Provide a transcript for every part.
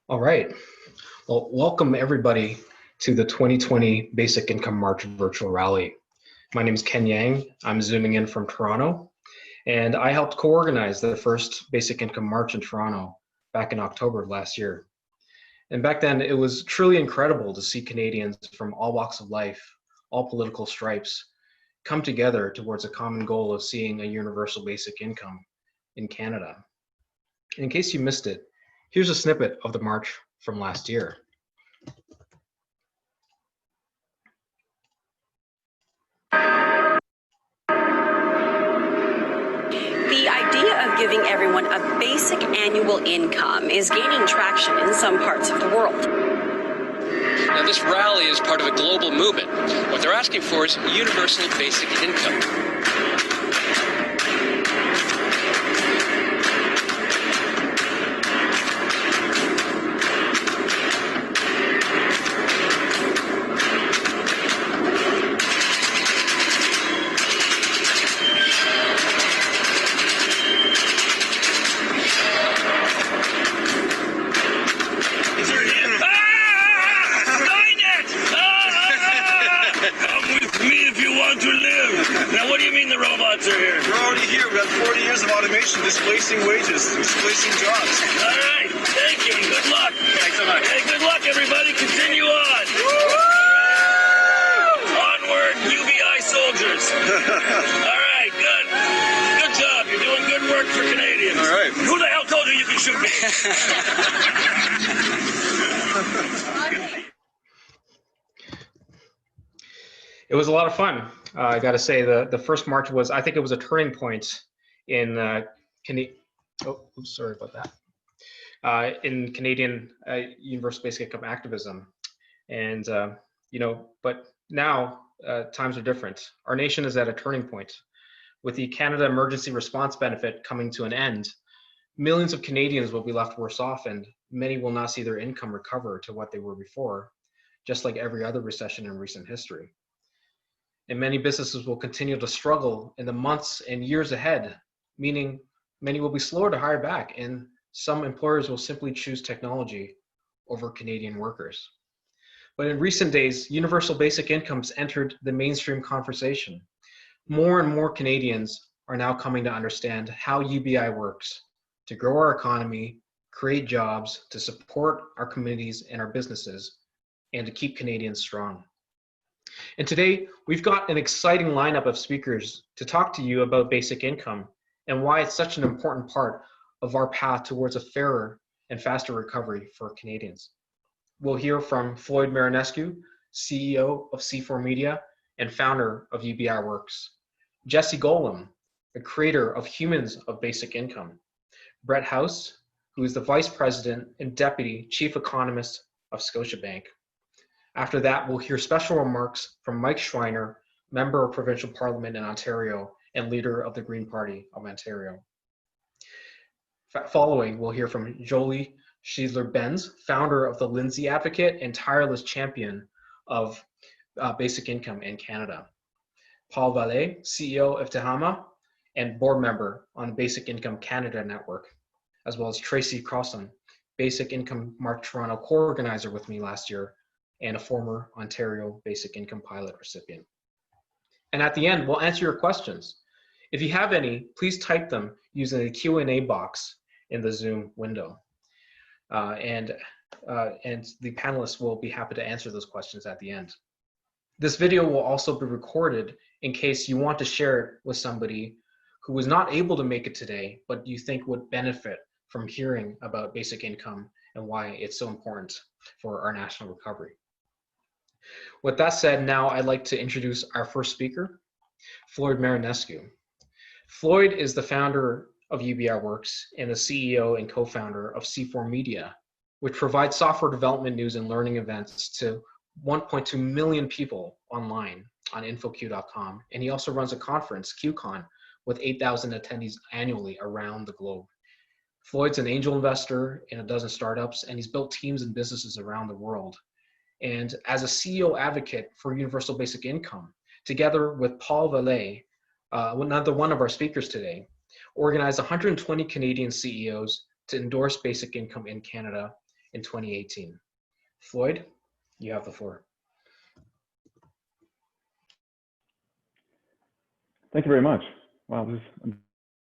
All right. Well, welcome everybody to the 2020 Basic Income March virtual rally. My name is Ken Yang. I'm zooming in from Toronto, and I helped co-organize the first Basic Income March in Toronto back in October of last year. And back then, it was truly incredible to see Canadians from all walks of life, all political stripes, come together towards a common goal of seeing a universal basic income in Canada. In case you missed it, here's a snippet of the march from last year. The idea of giving everyone a basic annual income is gaining traction in some parts of the world. Now, this rally is part of a global movement. What they're asking for is universal basic income. Displacing wages, displacing jobs. All right, thank you, and good luck. Thanks so much. Hey, good luck, everybody. Continue on. Onward, UBI soldiers. All right, good. Good job. You're doing good work for Canadians. All right. Who the hell told you you can shoot me? It was a lot of fun. I got to say, the first march was, I think it was a turning point in sorry about that. In Canadian universal basic income activism, and but now times are different. Our nation is at a turning point. With the Canada Emergency Response Benefit coming to an end, millions of Canadians will be left worse off, and many will not see their income recover to what they were before, just like every other recession in recent history. And many businesses will continue to struggle in the months and years ahead, meaning many will be slower to hire back, and some employers will simply choose technology over Canadian workers. But in recent days, universal basic incomes entered the mainstream conversation. More and more Canadians are now coming to understand how UBI works to grow our economy, create jobs, to support our communities and our businesses, and to keep Canadians strong. And today, we've got an exciting lineup of speakers to talk to you about basic income and why it's such an important part of our path towards a fairer and faster recovery for Canadians. We'll hear from Floyd Maranescu, CEO of C4 Media and founder of UBI Works, Jessie Golem, the creator of Humans of Basic Income, Brett House, who is the Vice President and Deputy Chief Economist of Scotiabank. After that, we'll hear special remarks from Mike Schreiner, Member of Provincial Parliament in Ontario and leader of the Green Party of Ontario. Following, we'll hear from Jolie Schadler-Benz, founder of the Lindsay Advocate and tireless champion of basic income in Canada. Paul Vallée, CEO of Tehama and board member on Basic Income Canada Network, as well as Tracey Crosson, Basic Income March Toronto co-organizer with me last year and a former Ontario Basic Income Pilot recipient. And at the end, we'll answer your questions. If you have any, please type them using the Q&A box in the Zoom window. And the panelists will be happy to answer those questions at the end. This video will also be recorded in case you want to share it with somebody who was not able to make it today, but you think would benefit from hearing about basic income and why it's so important for our national recovery. With that said, now I'd like to introduce our first speaker, Floyd Maranescu. Floyd is the founder of UBI Works and the CEO and co-founder of C4 Media, which provides software development news and learning events to 1.2 million people online on infoq.com. And he also runs a conference, QCon, with 8,000 attendees annually around the globe. Floyd's an angel investor in a dozen startups, and he's built teams and businesses around the world. And as a CEO advocate for universal basic income, together with Paul Vallée, another one of our speakers today, organized 120 Canadian CEOs to endorse basic income in Canada in 2018. Floyd, you have the floor. Thank you very much. Wow, this is a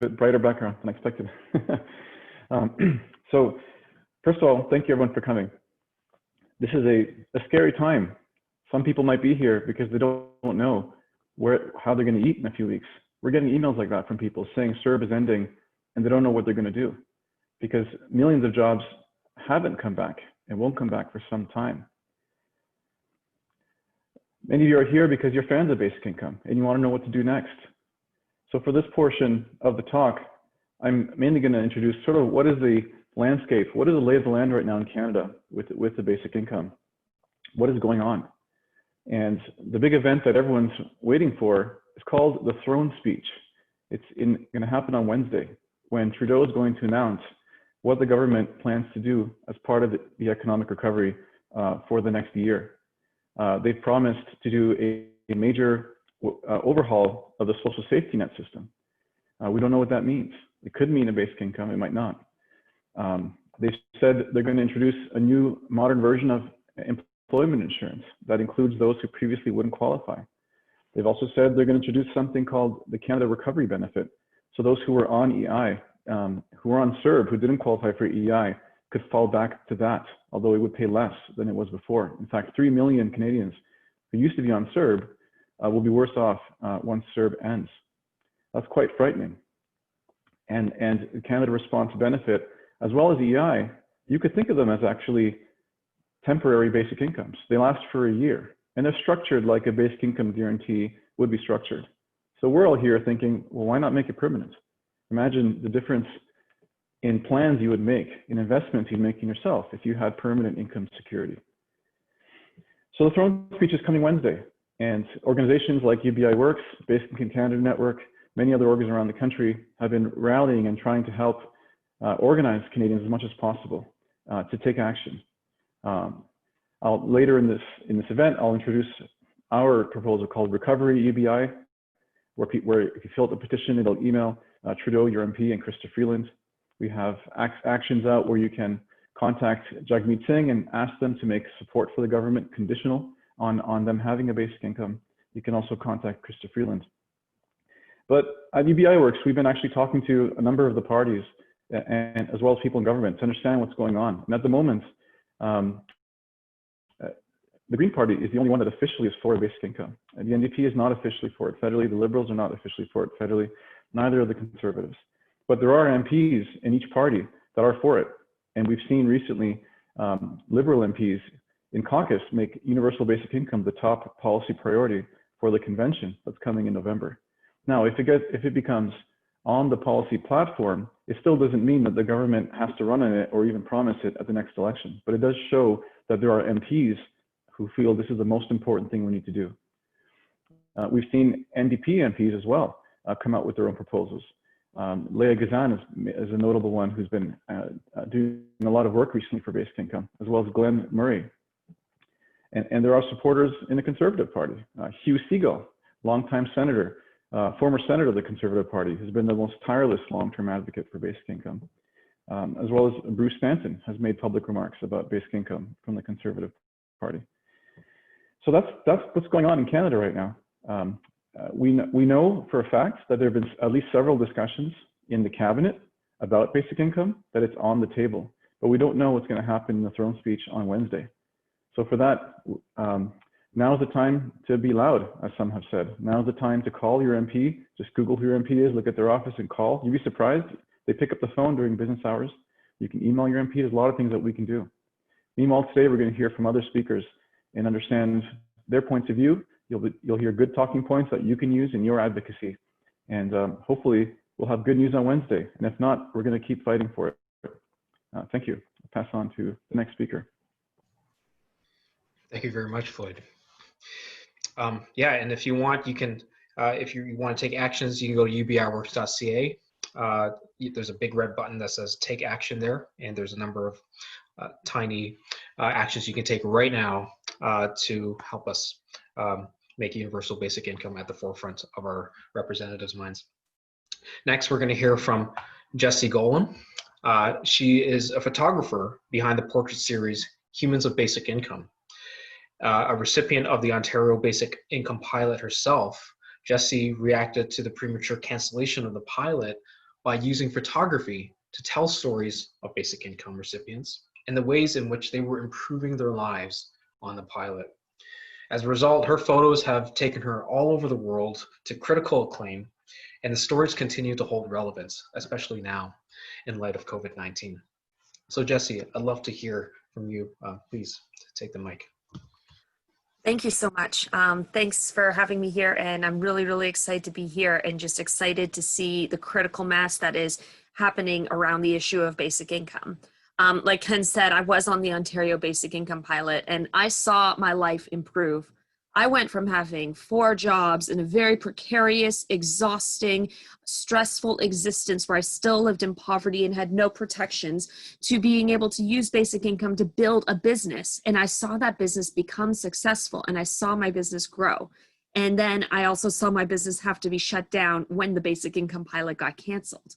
bit brighter background than expected. So first of all, thank you everyone for coming. This is a scary time. Some people might be here because they don't know how they're going to eat in a few weeks. We're getting emails like that from people saying CERB is ending and they don't know what they're going to do because millions of jobs haven't come back and won't come back for some time. Many of you are here because you're fans of basic income and you want to know what to do next. So for this portion of the talk, I'm mainly going to introduce sort of what is the landscape, what is the lay of the land right now in Canada with the basic income? What is going on? And the big event that everyone's waiting for is called the throne speech. It's going to happen on Wednesday when Trudeau is going to announce what the government plans to do as part of the economic recovery for the next year. They've promised to do a major overhaul of the social safety net system. We don't know what that means. It could mean a basic income, it might not. They've said they're going to introduce a new modern version of employment insurance that includes those who previously wouldn't qualify. They've also said they're going to introduce something called the Canada Recovery Benefit. So those who were on EI, who were on CERB, who didn't qualify for EI, could fall back to that, although it would pay less than it was before. In fact, 3 million Canadians who used to be on CERB will be worse off once CERB ends. That's quite frightening. And the Canada Response Benefit, as well as EI, you could think of them as actually temporary basic incomes. They last for a year, and they're structured like a basic income guarantee would be structured. So we're all here thinking, well, why not make it permanent? Imagine the difference in plans you would make, in investments you'd make in yourself if you had permanent income security. So the throne speech is coming Wednesday, and organizations like UBI Works, Basic Income Canada Network, many other organizations around the country have been rallying and trying to help organize Canadians as much as possible to take action. Later in this event, I'll introduce our proposal called Recovery UBI, where if you fill out the petition, it'll email Trudeau, your MP, and Krista Freeland. We have actions out where you can contact Jagmeet Singh and ask them to make support for the government conditional on them having a basic income. You can also contact Krista Freeland. But at UBI Works, we've been actually talking to a number of the parties and as well as people in government to understand what's going on. And at the moment, the Green Party is the only one that officially is for a basic income. And the NDP is not officially for it federally. The Liberals are not officially for it federally. Neither are the Conservatives. But there are MPs in each party that are for it. And we've seen recently Liberal MPs in caucus make universal basic income the top policy priority for the convention that's coming in November. Now, if it becomes on the policy platform, it still doesn't mean that the government has to run on it or even promise it at the next election. But it does show that there are MPs who feel this is the most important thing we need to do. We've seen NDP MPs as well come out with their own proposals. Leah Gazan is a notable one who's been doing a lot of work recently for basic income, as well as Glenn Murray. And there are supporters in the Conservative Party. Hugh Segal, longtime senator, former senator of the Conservative Party, has been the most tireless long-term advocate for basic income, as well as Bruce Stanton has made public remarks about basic income from the Conservative Party. So that's what's going on in Canada right now. We know for a fact that there have been at least several discussions in the cabinet about basic income, that it's on the table, but we don't know what's going to happen in the throne speech on Wednesday. So for that, now is the time to be loud, as some have said. Now is the time to call your MP. Just Google who your MP is, look at their office and call. You'd be surprised. They pick up the phone during business hours. You can email your MP. There's a lot of things that we can do. Meanwhile, today we're going to hear from other speakers and understand their points of view. You'll hear good talking points that you can use in your advocacy. And hopefully we'll have good news on Wednesday. And if not, we're going to keep fighting for it. Thank you. I'll pass on to the next speaker. Thank you very much, Floyd. Yeah, and if you want, you can, if you want to take actions, you can go to ubiworks.ca. There's a big red button that says take action there, and there's a number of tiny actions you can take right now to help us make universal basic income at the forefront of our representatives' minds. Next, we're going to hear from Jessie Golem. She is a photographer behind the portrait series Humans of Basic Income. A recipient of the Ontario Basic Income pilot herself, Jessie reacted to the premature cancellation of the pilot by using photography to tell stories of basic income recipients and the ways in which they were improving their lives on the pilot. As a result, her photos have taken her all over the world to critical acclaim, and the stories continue to hold relevance, especially now in light of COVID-19. So Jessie, I'd love to hear from you. Please take the mic. Thank you so much. Thanks for having me here, and I'm really, really excited to be here and just excited to see the critical mass that is happening around the issue of basic income. Like Ken said, I was on the Ontario Basic Income pilot, and I saw my life improve. I went from having 4 jobs in a very precarious, exhausting, stressful existence where I still lived in poverty and had no protections to being able to use basic income to build a business. And I saw that business become successful, and I saw my business grow. And then I also saw my business have to be shut down when the basic income pilot got canceled.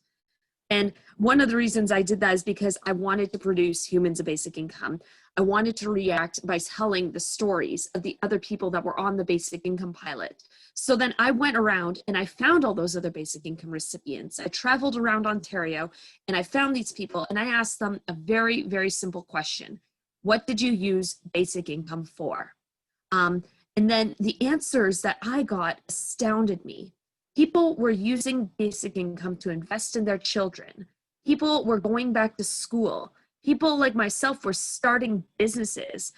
And one of the reasons I did that is because I wanted to produce Humans of Basic Income. I wanted to react by telling the stories of the other people that were on the basic income pilot. So then I went around and I found all those other basic income recipients. I traveled around Ontario and I found these people and I asked them a very, very simple question. What did you use basic income for? And then the answers that I got astounded me. People were using basic income to invest in their children. People were going back to school. People like myself were starting businesses.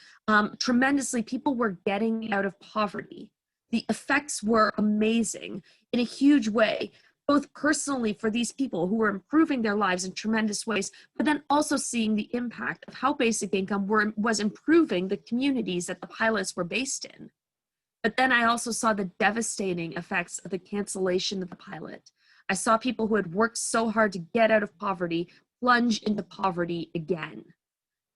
Tremendously, people were getting out of poverty. The effects were amazing in a huge way, both personally for these people who were improving their lives in tremendous ways, but then also seeing the impact of how basic income was improving the communities that the pilots were based in. But then I also saw the devastating effects of the cancellation of the pilot. I saw people who had worked so hard to get out of poverty plunge into poverty again.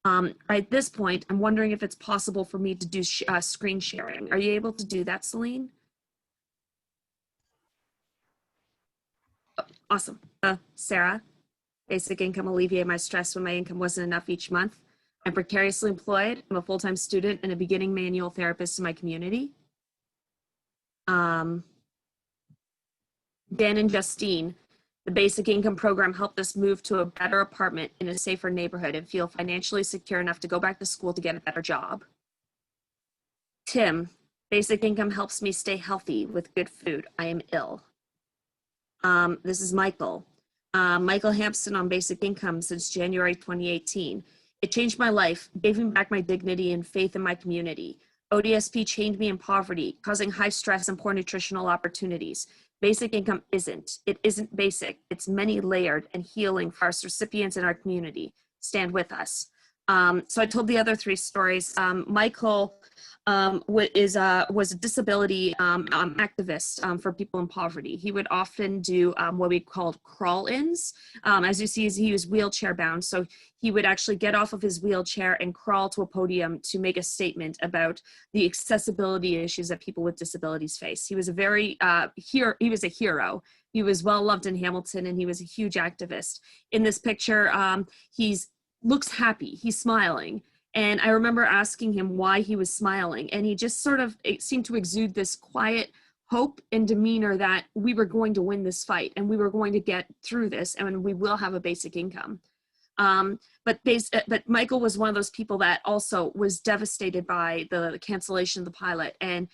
At this point, I'm wondering if it's possible for me to do screen sharing. Are you able to do that, Celine? Oh, awesome. Sarah, basic income alleviated my stress when my income wasn't enough each month. I'm precariously employed. I'm a full-time student and a beginning manual therapist in my community. Dan and Justine, the basic income program helped us move to a better apartment in a safer neighborhood and feel financially secure enough to go back to school to get a better job. Tim, basic income helps me stay healthy with good food. I am ill. This is Michael. Michael Hampson on basic income since January 2018. It changed my life, gave me back my dignity and faith in my community. ODSP chained me in poverty, causing high stress and poor nutritional opportunities. Basic income isn't. It isn't basic. It's many layered and healing for our recipients in our community. Stand with us. So I told the other 3 stories. Michael was a disability activist for people in poverty. He would often do what we called crawl-ins. As you see, he was wheelchair bound. So he would actually get off of his wheelchair and crawl to a podium to make a statement about the accessibility issues that people with disabilities face. He was a very, he was a hero. He was well loved in Hamilton and he was a huge activist. In this picture, looks happy, he's smiling. And I remember asking him why he was smiling. And he just sort of seemed to exude this quiet hope and demeanor that we were going to win this fight and we were going to get through this and we will have a basic income. But Michael was one of those people that also was devastated by the cancellation of the pilot and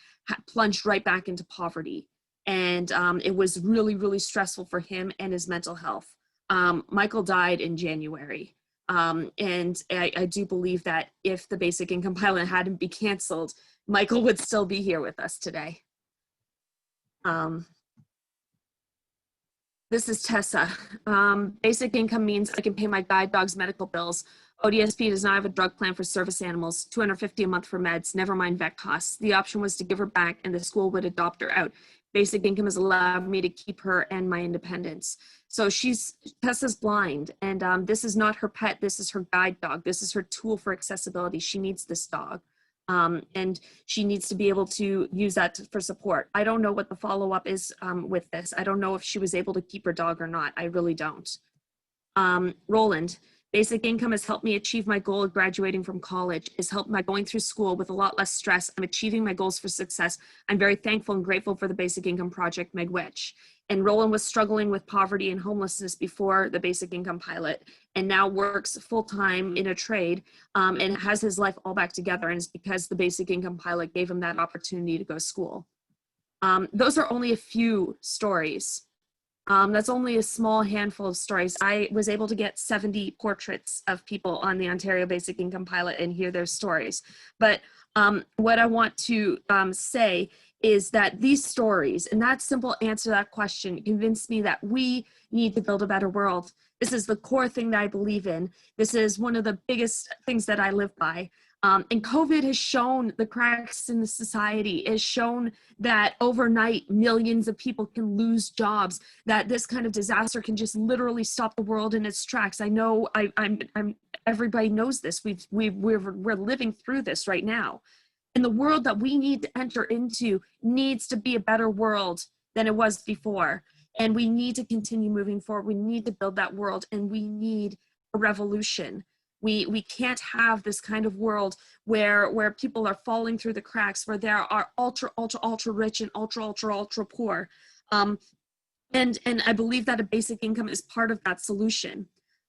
plunged right back into poverty. And it was really, really stressful for him and his mental health. Michael died in January. And I do believe that if the basic income pilot hadn't been canceled, Michael would still be here with us today. This is Tessa. Basic income means I can pay my guide dog's medical bills. ODSP does not have a drug plan for service animals, $250 a month for meds, never mind vet costs. The option was to give her back and the school would adopt her out. Basic income has allowed me to keep her and my independence. So Tessa's blind and this is not her pet, this is her guide dog. This is her tool for accessibility. She needs this dog. And she needs to be able to use that for support. I don't know what the follow-up is with this. I don't know if she was able to keep her dog or not. I really don't. Roland, basic income has helped me achieve my goal of graduating from college, has helped my going through school with a lot less stress. I'm achieving my goals for success. I'm very thankful and grateful for the Basic Income Project, Meg Witch. And Roland was struggling with poverty and homelessness before the Basic Income Pilot, and now works full-time in a trade and has his life all back together. And it's because the Basic Income Pilot gave him that opportunity to go to school. Those are only a few stories. That's only a small handful of stories. I was able to get 70 portraits of people on the Ontario Basic Income Pilot and hear their stories. But what I want to say is that these stories and that simple answer to that question convinced me that we need to build a better world. This is the core thing that I believe in. This is one of the biggest things that I live by. And COVID has shown the cracks in the society. It has shown that overnight millions of people can lose jobs, that this kind of disaster can just literally stop the world in its tracks. I know everybody knows this. We're living through this right now. And the world that we need to enter into needs to be a better world than it was before. And we need to continue moving forward. We need to build that world, and we need a revolution. We can't have this kind of world where people are falling through the cracks, where there are ultra rich and ultra poor. And I believe that a basic income is part of that solution.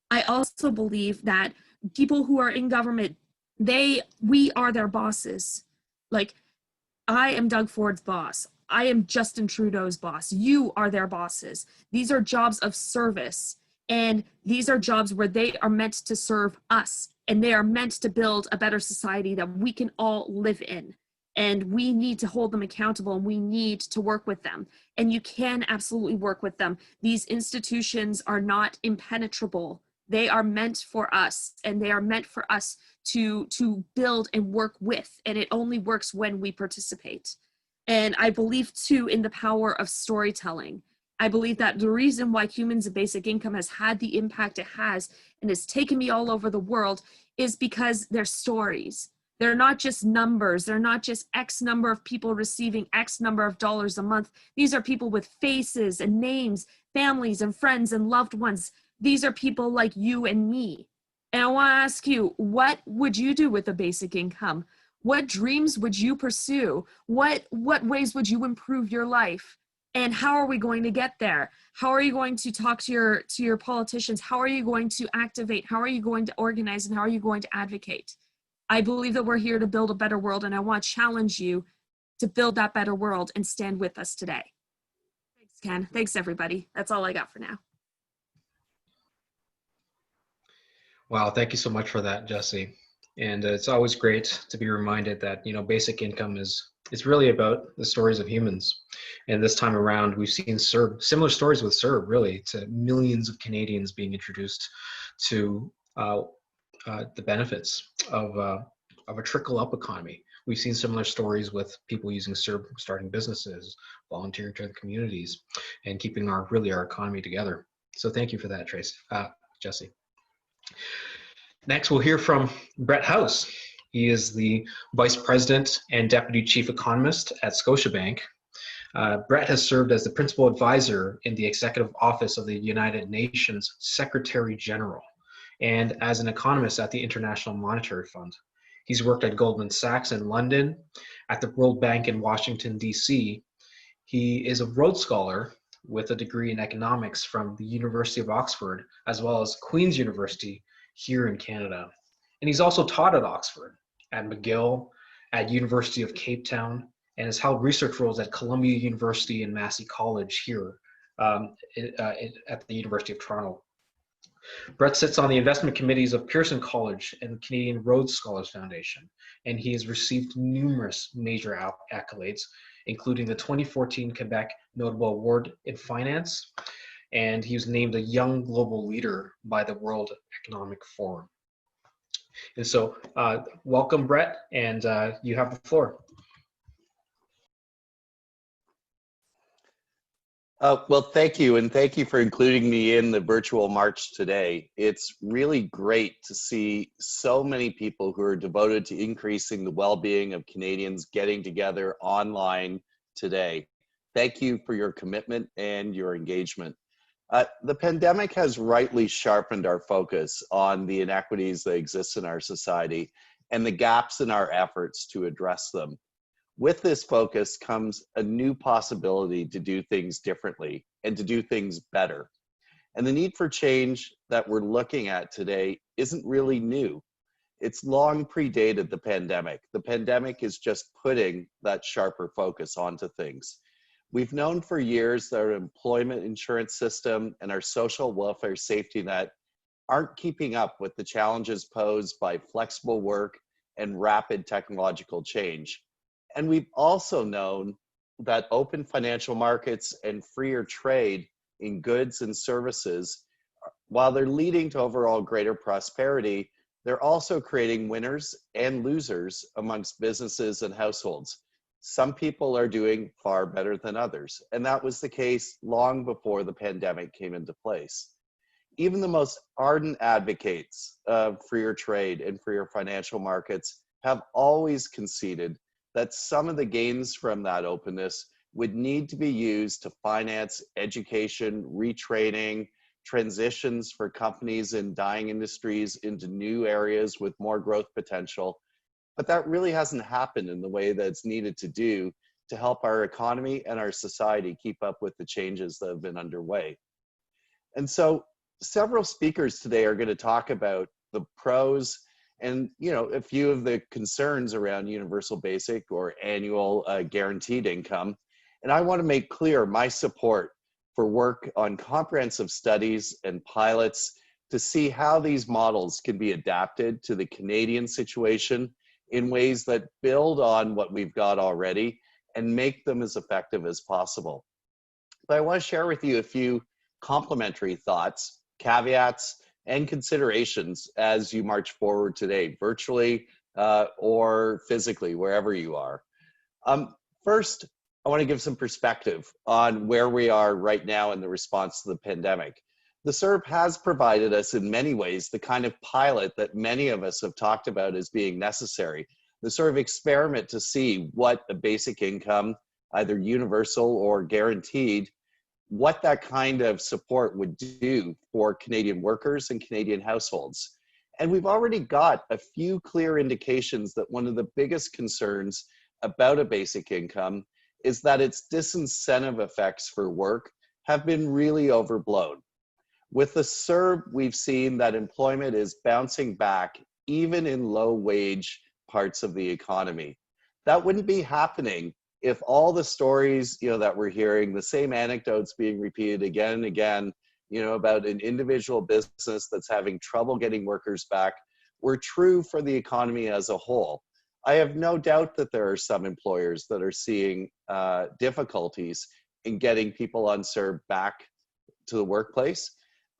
I also believe that people who are in government, we are their bosses. Like, I am Doug Ford's boss. I am Justin Trudeau's boss. You are their bosses. These are jobs of service. And these are jobs where they are meant to serve us, and they are meant to build a better society that we can all live in. And we need to hold them accountable, and we need to work with them. And you can absolutely work with them. These institutions are not impenetrable. They are meant for us, and they are meant for us to build and work with. And it only works when we participate. And I believe too in the power of storytelling. I believe that the reason why Humans of Basic Income has had the impact it has and has taken me all over the world is because they're stories. They're not just numbers. They're not just X number of people receiving X number of dollars a month. These are people with faces and names, families and friends and loved ones. These are people like you and me. And I want to ask you, what would you do with a basic income? What dreams would you pursue? What ways would you improve your life? And how are we going to get there? How are you going to talk to your politicians? How are you going to activate? How are you going to organize? And how are you going to advocate? I believe that we're here to build a better world, and I want to challenge you to build that better world and stand with us today. Thanks, Ken. Thanks, everybody. That's all I got for now. Wow, thank you so much for that, Jessie. And it's always great to be reminded that, you know, basic income it's really about the stories of humans. And this time around, we've seen similar stories with CERB, really, to millions of Canadians being introduced to the benefits of a trickle-up economy. We've seen similar stories with people using CERB, starting businesses, volunteering to the communities, and keeping our economy together. So thank you for that, Jessie. Next, we'll hear from Brett House. He is the Vice President and Deputy Chief Economist at Scotiabank. Brett has served as the Principal Advisor in the Executive Office of the United Nations Secretary General and as an economist at the International Monetary Fund. He's worked at Goldman Sachs in London, at the World Bank in Washington, D.C. He is a Rhodes Scholar with a degree in economics from the University of Oxford, as well as Queen's University here in Canada. And he's also taught at Oxford, at McGill, at University of Cape Town, and has held research roles at Columbia University and Massey College here at the University of Toronto. Brett sits on the investment committees of Pearson College and the Canadian Rhodes Scholars Foundation, and he has received numerous major accolades, including the 2014 Quebec Notable Award in Finance, and he was named a Young Global Leader by the World Economic Forum. And so, welcome, Brett, and you have the floor. Well, thank you, and thank you for including me in the virtual march today. It's really great to see so many people who are devoted to increasing the well-being of Canadians getting together online today. Thank you for your commitment and your engagement. The pandemic has rightly sharpened our focus on the inequities that exist in our society and the gaps in our efforts to address them. With this focus comes a new possibility to do things differently and to do things better. And the need for change that we're looking at today isn't really new. It's long predated the pandemic. The pandemic is just putting that sharper focus onto things. We've known for years that our employment insurance system and our social welfare safety net aren't keeping up with the challenges posed by flexible work and rapid technological change. And we've also known that open financial markets and freer trade in goods and services, while they're leading to overall greater prosperity, they're also creating winners and losers amongst businesses and households. Some people are doing far better than others, and that was the case long before the pandemic came into place. Even the most ardent advocates of freer trade and freer financial markets have always conceded that some of the gains from that openness would need to be used to finance education, retraining, transitions for companies in dying industries into new areas with more growth potential. But that really hasn't happened in the way that it's needed to do to help our economy and our society keep up with the changes that have been underway. And so several speakers today are going to talk about the pros and, a few of the concerns around universal basic or annual guaranteed income. And I want to make clear my support for work on comprehensive studies and pilots to see how these models can be adapted to the Canadian situation in ways that build on what we've got already and make them as effective as possible. But I want to share with you a few complementary thoughts, caveats, and considerations as you march forward today, virtually or physically, wherever you are. First, I want to give some perspective on where we are right now in the response to the pandemic. The CERB has provided us in many ways the kind of pilot that many of us have talked about as being necessary, the sort of experiment to see what a basic income, either universal or guaranteed, what that kind of support would do for Canadian workers and Canadian households. And we've already got a few clear indications that one of the biggest concerns about a basic income is that its disincentive effects for work have been really overblown. With the CERB, we've seen that employment is bouncing back even in low wage parts of the economy. That wouldn't be happening if all the stories that we're hearing, the same anecdotes being repeated again and again, about an individual business that's having trouble getting workers back, were true for the economy as a whole. I have no doubt that there are some employers that are seeing difficulties in getting people on CERB back to the workplace,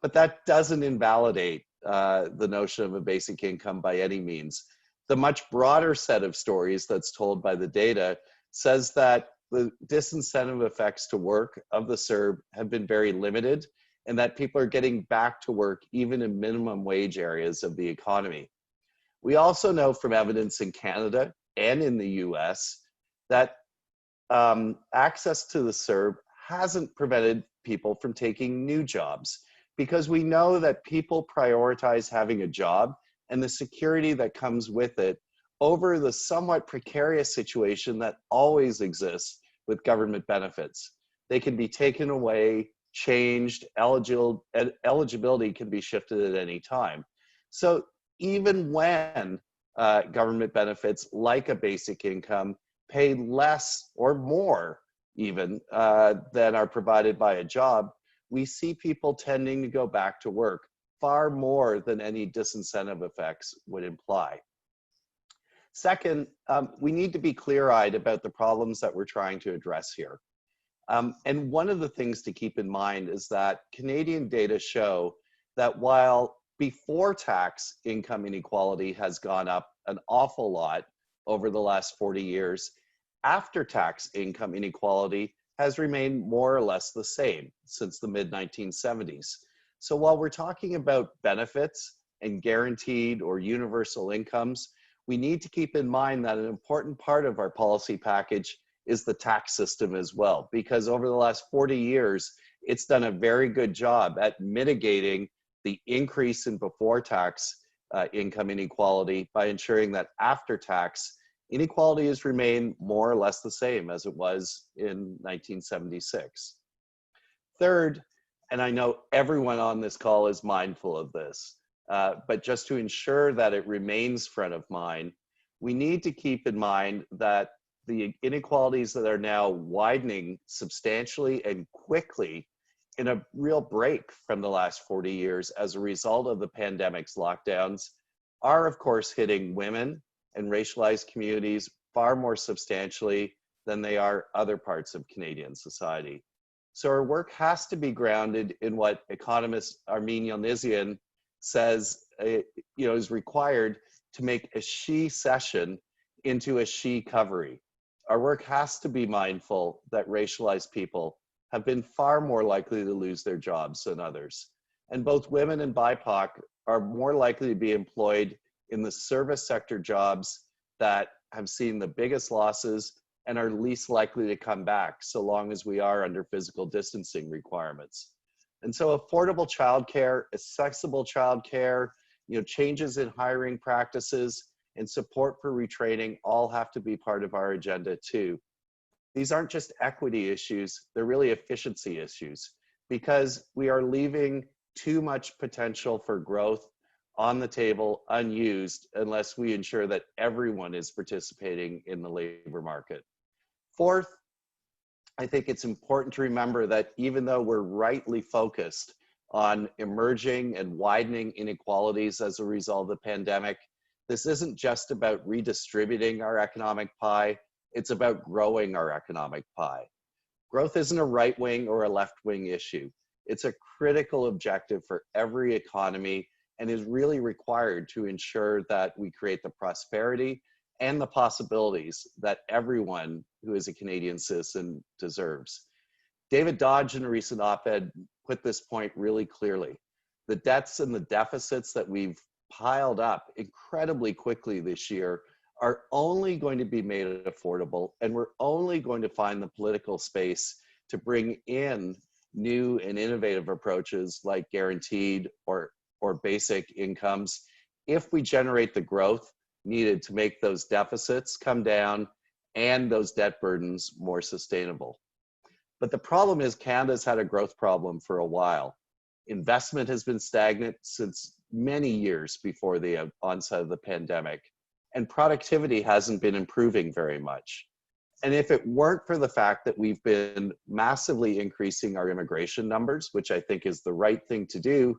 but that doesn't invalidate the notion of a basic income by any means. The much broader set of stories that's told by the data says that the disincentive effects to work of the CERB have been very limited and that people are getting back to work even in minimum wage areas of the economy. We also know from evidence in Canada and in the US that access to the CERB hasn't prevented people from taking new jobs because we know that people prioritize having a job and the security that comes with it over the somewhat precarious situation that always exists with government benefits. They can be taken away, changed, eligibility can be shifted at any time. So even when government benefits like a basic income pay less or more even than are provided by a job, we see people tending to go back to work far more than any disincentive effects would imply. Second, we need to be clear-eyed about the problems that we're trying to address here. And one of the things to keep in mind is that Canadian data show that while before tax income inequality has gone up an awful lot over the last 40 years, after tax income inequality has remained more or less the same since the mid-1970s. So while we're talking about benefits and guaranteed or universal incomes, we need to keep in mind that an important part of our policy package is the tax system as well, because over the last 40 years, it's done a very good job at mitigating the increase in before tax income inequality by ensuring that after tax inequality has remained more or less the same as it was in 1976. Third, and I know everyone on this call is mindful of this, but just to ensure that it remains front of mind, we need to keep in mind that the inequalities that are now widening substantially and quickly in a real break from the last 40 years as a result of the pandemic's lockdowns are, of course, hitting women and racialized communities far more substantially than they are other parts of Canadian society. So our work has to be grounded in what economist Armin Yildizian says is required to make a she session into a she covery. Our work has to be mindful that racialized people have been far more likely to lose their jobs than others. And both women and BIPOC are more likely to be employed in the service sector jobs that have seen the biggest losses and are least likely to come back so long as we are under physical distancing requirements. And so affordable childcare, accessible childcare, changes in hiring practices and support for retraining all have to be part of our agenda too. These aren't just equity issues, they're really efficiency issues because we are leaving too much potential for growth on the table unused unless we ensure that everyone is participating in the labor market. Fourth, I think it's important to remember that even though we're rightly focused on emerging and widening inequalities as a result of the pandemic, this isn't just about redistributing our economic pie, it's about growing our economic pie. Growth isn't a right-wing or a left-wing issue. It's a critical objective for every economy and is really required to ensure that we create the prosperity and the possibilities that everyone who is a Canadian citizen deserves. David Dodge in a recent op-ed put this point really clearly. The debts and the deficits that we've piled up incredibly quickly this year are only going to be made affordable, and we're only going to find the political space to bring in new and innovative approaches like guaranteed or basic incomes if we generate the growth needed to make those deficits come down and those debt burdens more sustainable. But the problem is Canada's had a growth problem for a while. Investment has been stagnant since many years before the onset of the pandemic, and productivity hasn't been improving very much. And if it weren't for the fact that we've been massively increasing our immigration numbers, which I think is the right thing to do,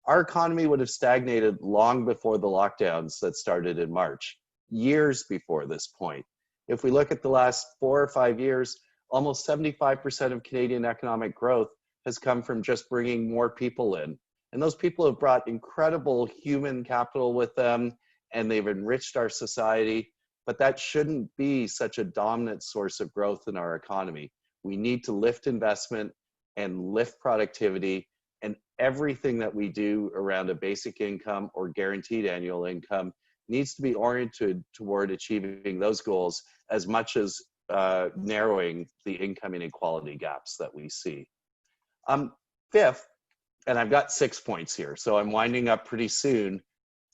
our economy would have stagnated long before the lockdowns that started in March, years before this point. If we look at the last 4 or 5 years, almost 75% of Canadian economic growth has come from just bringing more people in. And those people have brought incredible human capital with them, and they've enriched our society, but that shouldn't be such a dominant source of growth in our economy. We need to lift investment and lift productivity, and everything that we do around a basic income or guaranteed annual income needs to be oriented toward achieving those goals as much as narrowing the income inequality gaps that we see. Fifth, and I've got 6 points here, so I'm winding up pretty soon.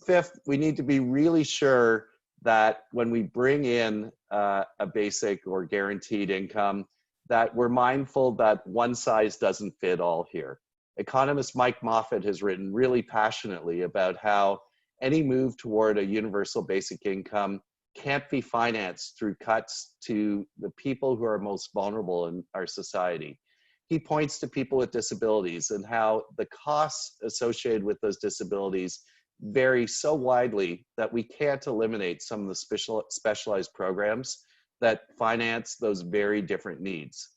Fifth, we need to be really sure that when we bring in a basic or guaranteed income, that we're mindful that one size doesn't fit all here. Economist Mike Moffat has written really passionately about how any move toward a universal basic income can't be financed through cuts to the people who are most vulnerable in our society. He points to people with disabilities and how the costs associated with those disabilities vary so widely that we can't eliminate some of the specialized programs that finance those very different needs.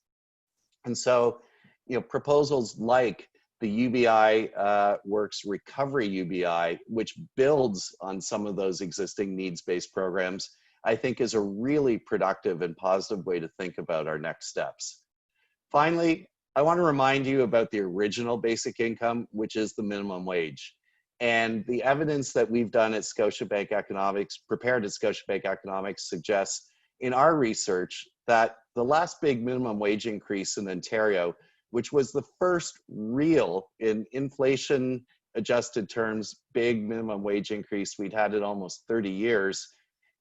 And so, proposals like the UBI Works Recovery UBI, which builds on some of those existing needs-based programs, I think is a really productive and positive way to think about our next steps. Finally, I want to remind you about the original basic income, which is the minimum wage. And the evidence that we've done at Scotiabank Economics, prepared at Scotiabank Economics, suggests in our research that the last big minimum wage increase in Ontario which was the first real, in inflation adjusted terms, big minimum wage increase we'd had in almost 30 years,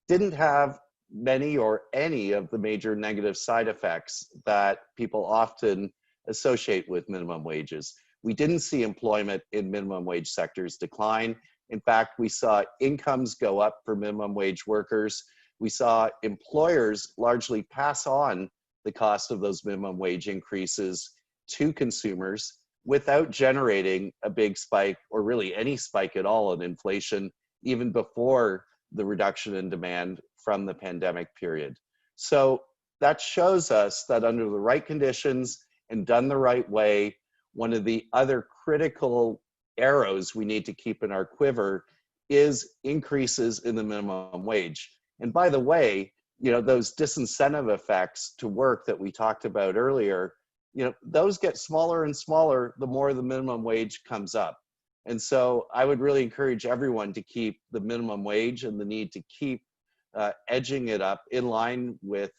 didn't have many or any of the major negative side effects that people often associate with minimum wages. We didn't see employment in minimum wage sectors decline. In fact, we saw incomes go up for minimum wage workers. We saw employers largely pass on the cost of those minimum wage increases to consumers without generating a big spike, or really any spike at all, in inflation, even before the reduction in demand from the pandemic period. So that shows us that under the right conditions and done the right way, one of the other critical arrows we need to keep in our quiver is increases in the minimum wage. And by the way, you know, those disincentive effects to work that we talked about earlier, you know, those get smaller and smaller the more the minimum wage comes up. And so I would really encourage everyone to keep the minimum wage and the need to keep edging it up in line with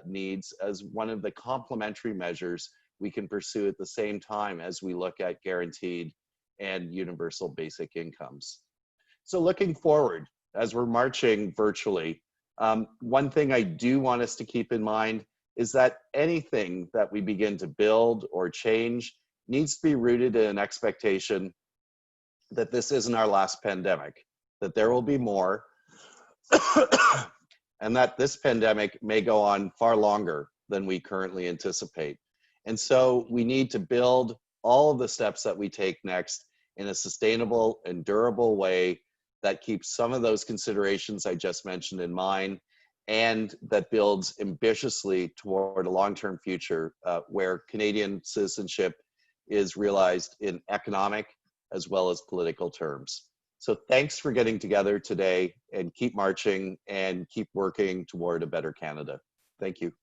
needs as one of the complementary measures we can pursue at the same time as we look at guaranteed and universal basic incomes. So looking forward, as we're marching virtually, one thing I do want us to keep in mind is that anything that we begin to build or change needs to be rooted in an expectation that this isn't our last pandemic, that there will be more, and that this pandemic may go on far longer than we currently anticipate. And so we need to build all of the steps that we take next in a sustainable and durable way that keeps some of those considerations I just mentioned in mind, and that builds ambitiously toward a long-term future where Canadian citizenship is realized in economic as well as political terms. So thanks for getting together today, and keep marching and keep working toward a better Canada. Thank you.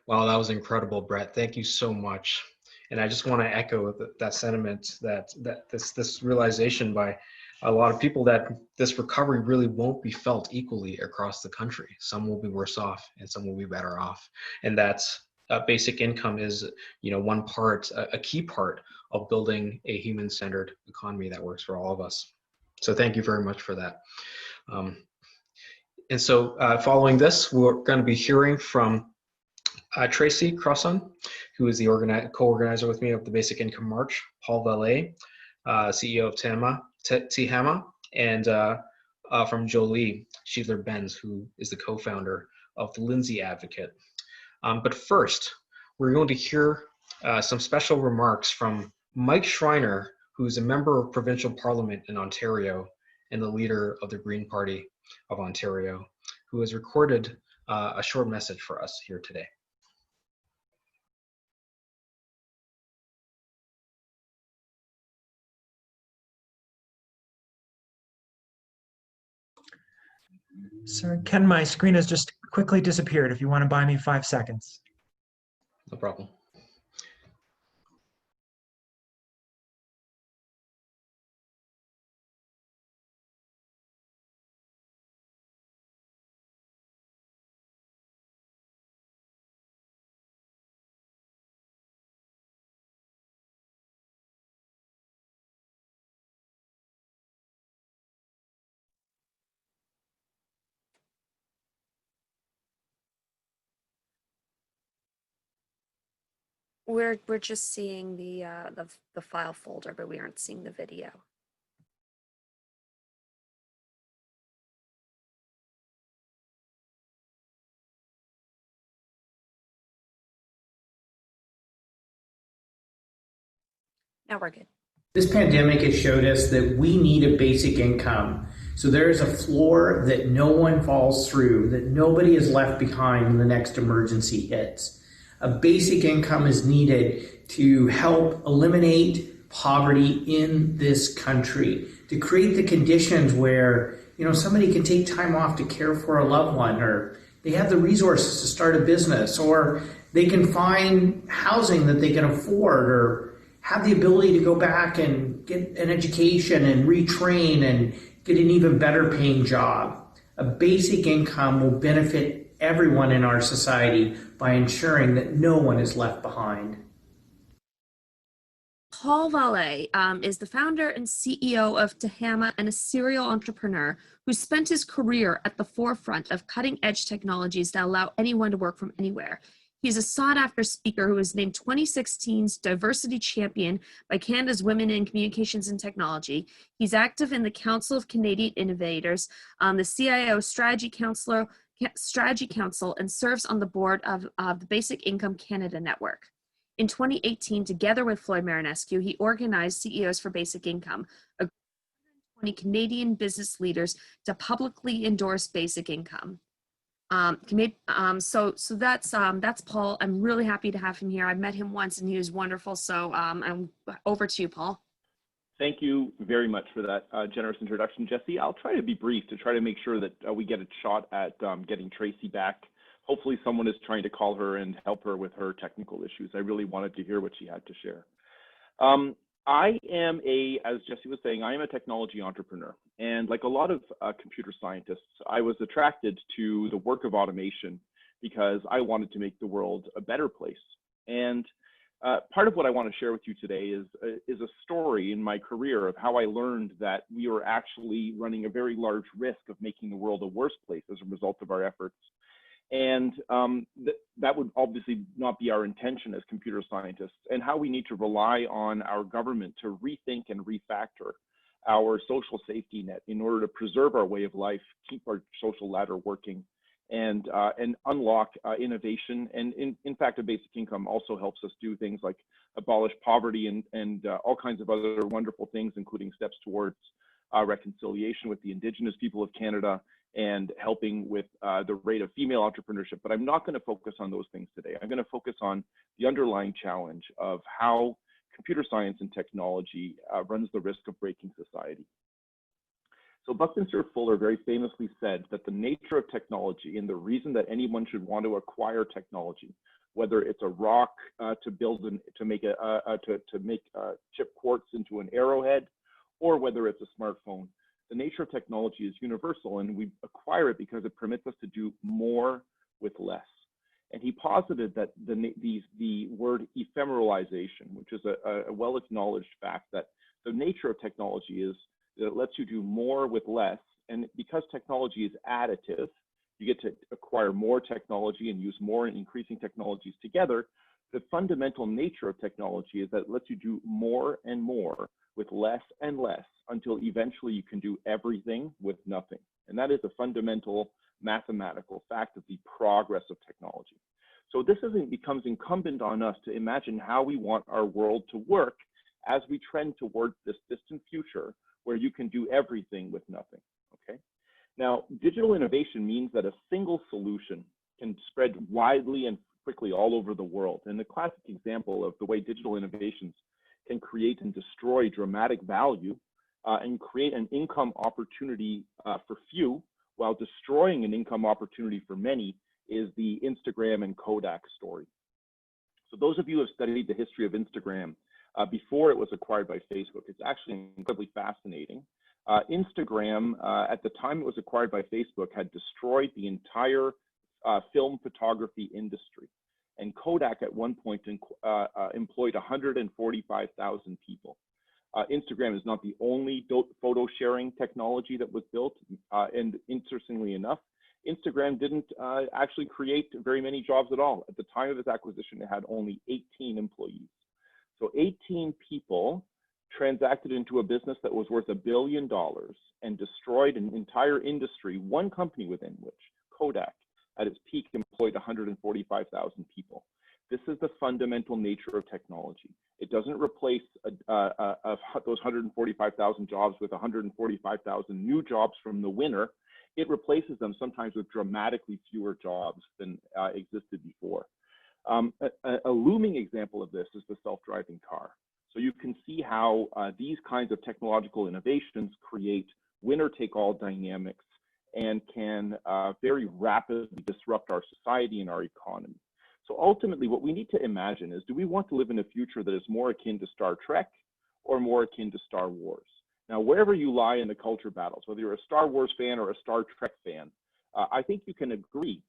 Wow, that was incredible, Brett. Thank you so much. And I just want to echo that sentiment, that this realization by a lot of people that this recovery really won't be felt equally across the country. Some will be worse off and some will be better off. And that's basic income is, you know, one part, a key part of building a human-centered economy that works for all of us. So thank you very much for that. And so following this, we're going to be hearing from Tracey Crosson, who is the co-organizer with me of the Basic Income March, Paul Vallée, CEO of Tehama, and from Jolie Schadler-Benz, who is the co-founder of the Lindsay Advocate. But first, we're going to hear some special remarks from Mike Schreiner, who's a member of provincial parliament in Ontario and the leader of the Green Party of Ontario, who has recorded a short message for us here today. Sir, Ken, my screen has just quickly disappeared. If you want to buy me 5 seconds. No problem. We're just seeing the file folder, but we aren't seeing the video. Now we're good. This pandemic has showed us that we need a basic income. So there is a floor that no one falls through, that nobody is left behind when the next emergency hits. A basic income is needed to help eliminate poverty in this country, to create the conditions where, you know, somebody can take time off to care for a loved one, or they have the resources to start a business, or they can find housing that they can afford, or have the ability to go back and get an education and retrain and get an even better paying job. A basic income will benefit everyone in our society by ensuring that no one is left behind. Paul Vallée is the founder and CEO of Tehama and a serial entrepreneur who spent his career at the forefront of cutting-edge technologies that allow anyone to work from anywhere. He's a sought-after speaker who was named 2016's Diversity Champion by Canada's Women in Communications and Technology. He's active in the Council of Canadian Innovators, the CIO Strategy Council, and serves on the board of the Basic Income Canada Network. In 2018, together with Floyd Maranescu, he organized CEOs for Basic Income, a group of 120 Canadian business leaders to publicly endorse basic income. So that's Paul. I'm really happy to have him here. I met him once and he was wonderful. So I'm over to you, Paul. Thank you very much for that generous introduction, Jessie. I'll try to be brief to try to make sure that we get a shot at getting Tracey back. Hopefully someone is trying to call her and help her with her technical issues. I really wanted to hear what she had to share. I am as Jessie was saying, I am a technology entrepreneur. And like a lot of computer scientists, I was attracted to the work of automation because I wanted to make the world a better place. And part of what I want to share with you today is a story in my career of how I learned that we were actually running a very large risk of making the world a worse place as a result of our efforts. And that would obviously not be our intention as computer scientists, and how we need to rely on our government to rethink and refactor our social safety net in order to preserve our way of life, keep our social ladder working, and unlock innovation. And in fact, a basic income also helps us do things like abolish poverty and all kinds of other wonderful things, including steps towards reconciliation with the Indigenous people of Canada, and helping with the rate of female entrepreneurship. But I'm not going to focus on those things today. I'm going to focus on the underlying challenge of how computer science and technology runs the risk of breaking society. So Buckminster Fuller very famously said that the nature of technology and the reason that anyone should want to acquire technology, whether it's a rock to make chip quartz into an arrowhead, or whether it's a smartphone, the nature of technology is universal, and we acquire it because it permits us to do more with less. And he posited that the word ephemeralization, which is a well-acknowledged fact, that the nature of technology is that it lets you do more with less. And because technology is additive, you get to acquire more technology and use more and increasing technologies together. The fundamental nature of technology is that it lets you do more and more with less and less until eventually you can do everything with nothing. And that is a fundamental mathematical fact of the progress of technology. So this becomes incumbent on us to imagine how we want our world to work as we trend towards this distant future where you can do everything with nothing, okay? Now, digital innovation means that a single solution can spread widely and quickly all over the world. And the classic example of the way digital innovations can create and destroy dramatic value and create an income opportunity for few while destroying an income opportunity for many is the Instagram and Kodak story. So those of you who have studied the history of Instagram before it was acquired by Facebook, it's actually incredibly fascinating. Instagram, at the time it was acquired by Facebook, had destroyed the entire film photography industry. And Kodak at one point employed 145,000 people. Instagram is not the only photo sharing technology that was built. And interestingly enough, Instagram didn't actually create very many jobs at all. At the time of its acquisition, it had only 18 employees. So 18 people transacted into a business that was worth $1 billion and destroyed an entire industry, one company within which, Kodak, at its peak employed 145,000 people. This is the fundamental nature of technology. It doesn't replace those 145,000 jobs with 145,000 new jobs from the winner. It replaces them sometimes with dramatically fewer jobs than existed before. A looming example of this is the self-driving car. So you can see how these kinds of technological innovations create winner-take-all dynamics and can very rapidly disrupt our society and our economy. So ultimately, what we need to imagine is, do we want to live in a future that is more akin to Star Trek or more akin to Star Wars? Now, wherever you lie in the culture battles, whether you're a Star Wars fan or a Star Trek fan, I think you can agree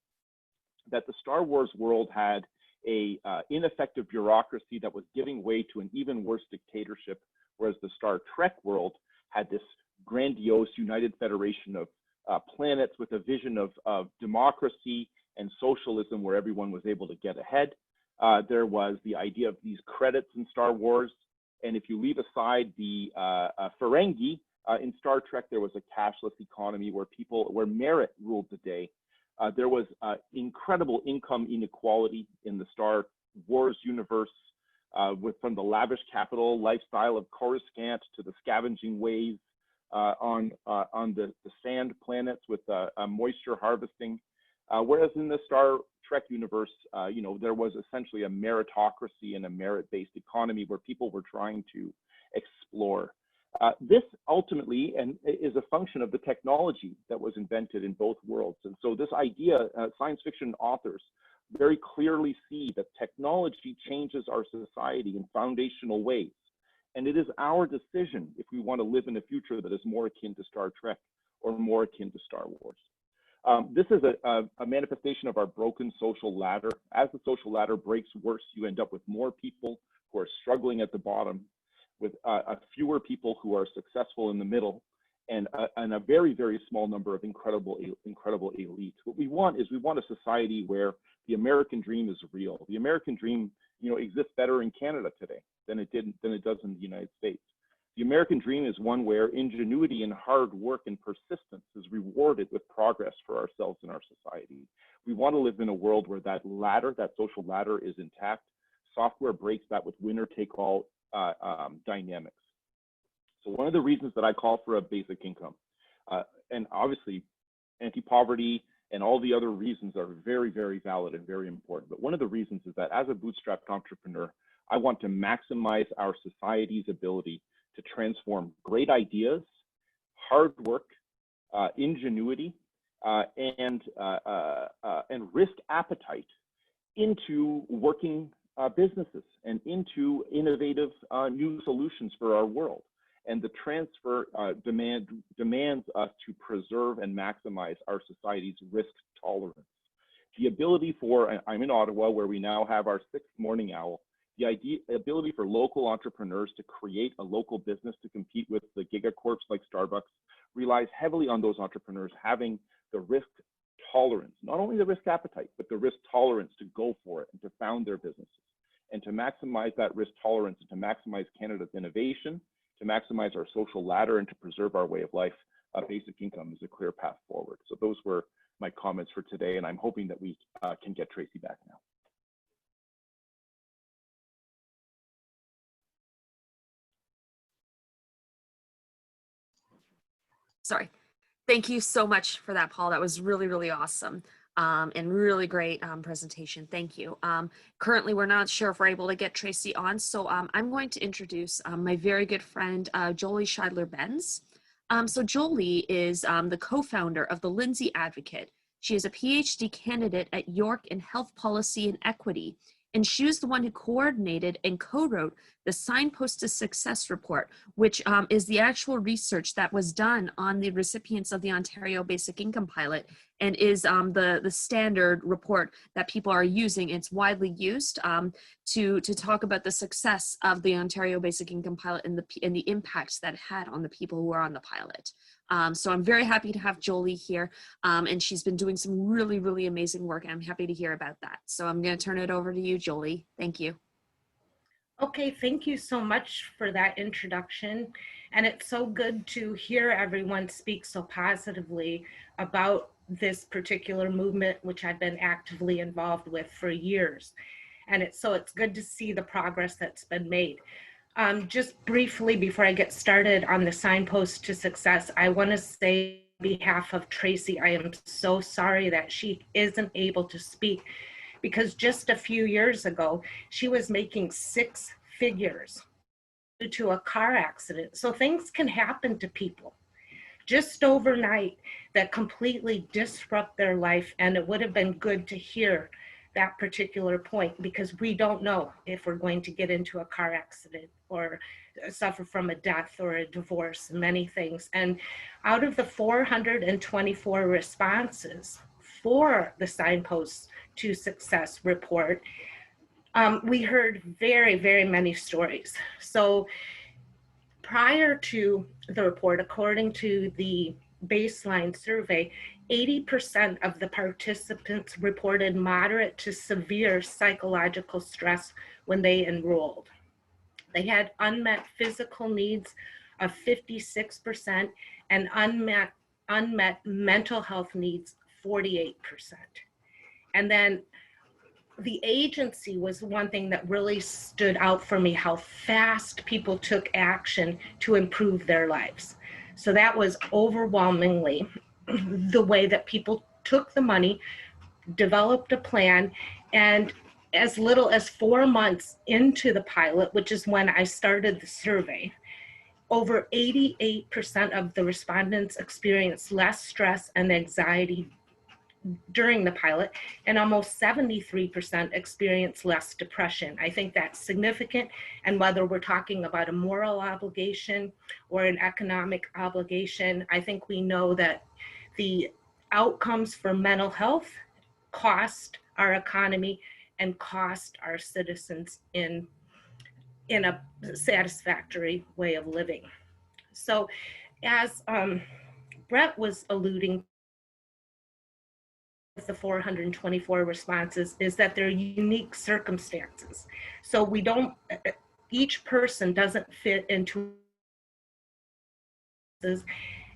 that the Star Wars world had a ineffective bureaucracy that was giving way to an even worse dictatorship, whereas the Star Trek world had this grandiose United Federation of planets with a vision of democracy and socialism where everyone was able to get ahead. There was the idea of these credits in Star Wars. And if you leave aside the Ferengi, in Star Trek, there was a cashless economy where merit ruled the day. There was incredible income inequality in the Star Wars universe, from the lavish capital lifestyle of Coruscant to the scavenging ways on the sand planets with moisture harvesting. Whereas in the Star Trek universe, there was essentially a meritocracy and a merit-based economy where people were trying to explore. This ultimately is a function of the technology that was invented in both worlds. And so this idea, science fiction authors very clearly see that technology changes our society in foundational ways. And it is our decision if we want to live in a future that is more akin to Star Trek or more akin to Star Wars. This is a manifestation of our broken social ladder. As the social ladder breaks worse, you end up with more people who are struggling at the bottom, with fewer people who are successful in the middle, and a very, very small number of incredible elites. What we want is a society where the American dream is real. The American dream, exists better in Canada today than it does in the United States. The American dream is one where ingenuity and hard work and persistence is rewarded with progress for ourselves and our society. We want to live in a world where that social ladder is intact. Software breaks that with winner-take-all dynamics. So one of the reasons that I call for a basic income, and obviously anti-poverty and all the other reasons are very, very valid and very important. But one of the reasons is that as a bootstrapped entrepreneur, I want to maximize our society's ability to transform great ideas, hard work, ingenuity, and risk appetite into working businesses and into innovative new solutions for our world. And the transfer demands us to preserve and maximize our society's risk tolerance. The ability I'm in Ottawa, where we now have our 6th morning owl, the ability for local entrepreneurs to create a local business to compete with the gigacorps like Starbucks relies heavily on those entrepreneurs having the risk tolerance, not only the risk appetite, but the risk tolerance to go for it and to found their businesses. And to maximize that risk tolerance and to maximize Canada's innovation, to maximize our social ladder and to preserve our way of life, basic income is a clear path forward. So those were my comments for today, and I'm hoping that we can get Tracey back now. Sorry. Thank you so much for that, Paul. That was really, really awesome. And really great presentation. Thank you. Currently, we're not sure if we're able to get Tracey on, so I'm going to introduce my very good friend, Jolie Schadler-Benz. So Jolie is the co-founder of the Lindsay Advocate. She is a PhD candidate at York in health policy and equity, and she was the one who coordinated and co-wrote the Signpost to Success report, which is the actual research that was done on the recipients of the Ontario Basic Income Pilot, and is the standard report that people are using. It's widely used to talk about the success of the Ontario Basic Income Pilot and the impacts that it had on the people who are on the pilot. So I'm very happy to have Jolie here, and she's been doing some really, really amazing work, and I'm happy to hear about that. So I'm going to turn it over to you, Jolie. Thank you. Okay, thank you so much for that introduction. And it's so good to hear everyone speak so positively about this particular movement, which I've been actively involved with for years. And it's good to see the progress that's been made. Just briefly, before I get started on the Signpost to Success, I want to say on behalf of Tracey, I am so sorry that she isn't able to speak, because just a few years ago, she was making 6 figures due to a car accident. So things can happen to people just overnight that completely disrupt their life. And it would have been good to hear that particular point, because we don't know if we're going to get into a car accident or suffer from a death or a divorce and many things. And out of the 424 responses, before the Signposts to Success report, we heard very, very many stories. So prior to the report, according to the baseline survey, 80% of the participants reported moderate to severe psychological stress when they enrolled. They had unmet physical needs of 56% and unmet mental health needs 48%. And then the agency was one thing that really stood out for me, how fast people took action to improve their lives. So that was overwhelmingly the way that people took the money, developed a plan, and as little as 4 months into the pilot, which is when I started the survey, over 88% of the respondents experienced less stress and anxiety during the pilot, and almost 73% experienced less depression. I think that's significant, and whether we're talking about a moral obligation or an economic obligation, I think we know that the outcomes for mental health cost our economy and cost our citizens in a satisfactory way of living. So as Brett was alluding, the 424 responses is that they're unique circumstances. So we don't, each person doesn't fit into,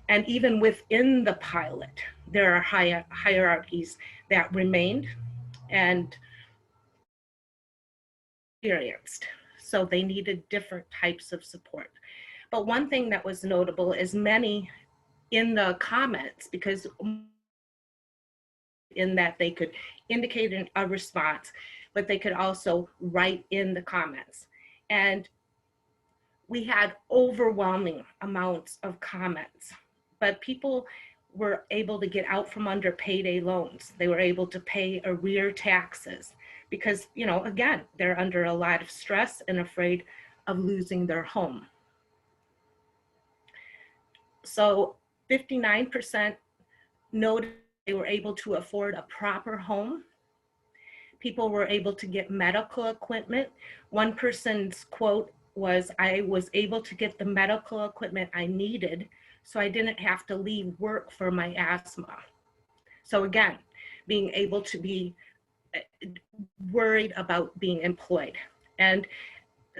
and even within the pilot, there are hierarchies that remained and experienced. So they needed different types of support. But one thing that was notable is many in the comments, because in that they could indicate a response, but they could also write in the comments. And we had overwhelming amounts of comments, but people were able to get out from under payday loans. They were able to pay arrear taxes because, you know, again, they're under a lot of stress and afraid of losing their home. So 59% noted they were able to afford a proper home. People were able to get medical equipment. One person's quote was, "I was able to get the medical equipment I needed, so I didn't have to leave work for my asthma." So again, being able to be worried about being employed. And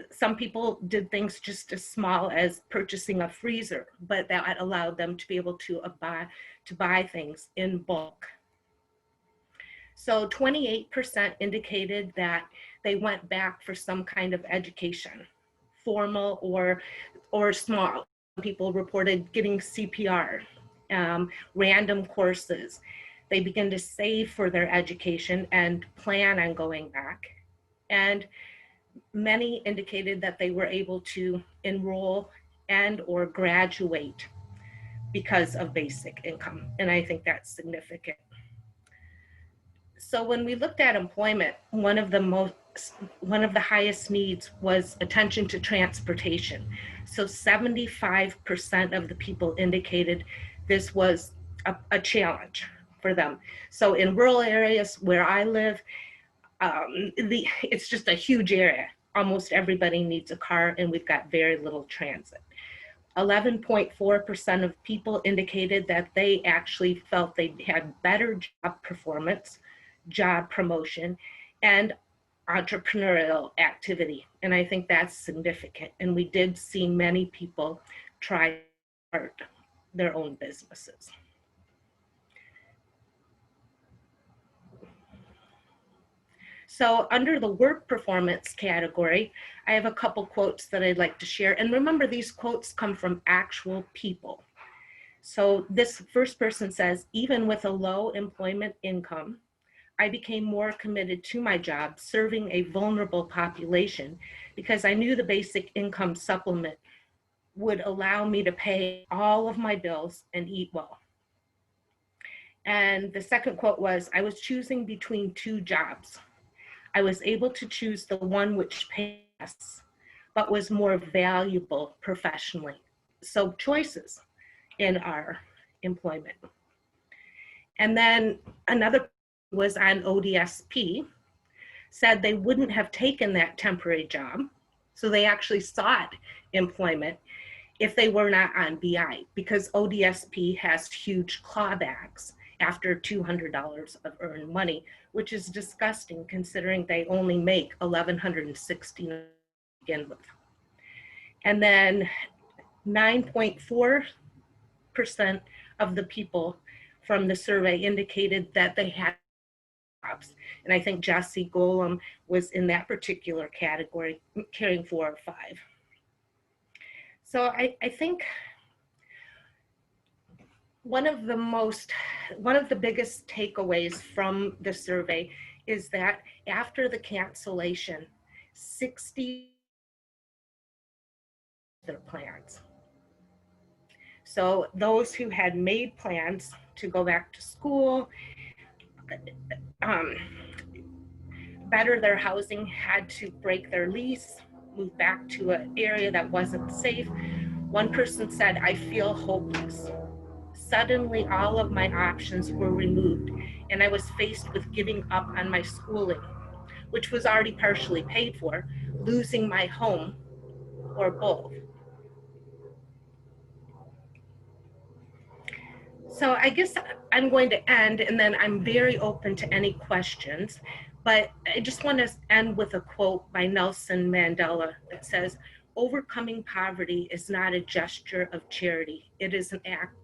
some people did things just as small as purchasing a freezer, but that allowed them to be able to buy things in bulk. So 28% indicated that they went back for some kind of education, formal or small. People reported getting CPR, random courses. They began to save for their education and plan on going back. And many indicated that they were able to enroll and or graduate because of basic income. And I think that's significant. So when we looked at employment, one of the highest needs was attention to transportation. So 75% of the people indicated this was a challenge for them. So in rural areas where I live, it's just a huge area. Almost everybody needs a car, and we've got very little transit. 11.4% of people indicated that they actually felt they had better job performance, job promotion, and entrepreneurial activity. And I think that's significant. And we did see many people try to start their own businesses. So under the work performance category, I have a couple quotes that I'd like to share. And remember, these quotes come from actual people. So this first person says, "Even with a low employment income, I became more committed to my job serving a vulnerable population because I knew the basic income supplement would allow me to pay all of my bills and eat well." And the second quote was, "I was choosing between two jobs. I was able to choose the one which paid less, but was more valuable professionally." So choices in our employment. And then another was on ODSP, said they wouldn't have taken that temporary job. So they actually sought employment if they were not on BI, because ODSP has huge clawbacks after $200 of earned money, which is disgusting considering they only make $1,160 to begin with. And then 9.4% of the people from the survey indicated that they had jobs. And I think Jessie Golem was in that particular category, carrying 4 or 5. So I think one of the biggest takeaways from the survey is that after the cancellation, 60 their plans. So those who had made plans to go back to school, better their housing, had to break their lease, move back to an area that wasn't safe. One person said, "I feel hopeless. Suddenly all of my options were removed and I was faced with giving up on my schooling, which was already partially paid for, losing my home, or both." So I guess I'm going to end, and then I'm very open to any questions, but I just want to end with a quote by Nelson Mandela that says, "Overcoming poverty is not a gesture of charity. It is an act.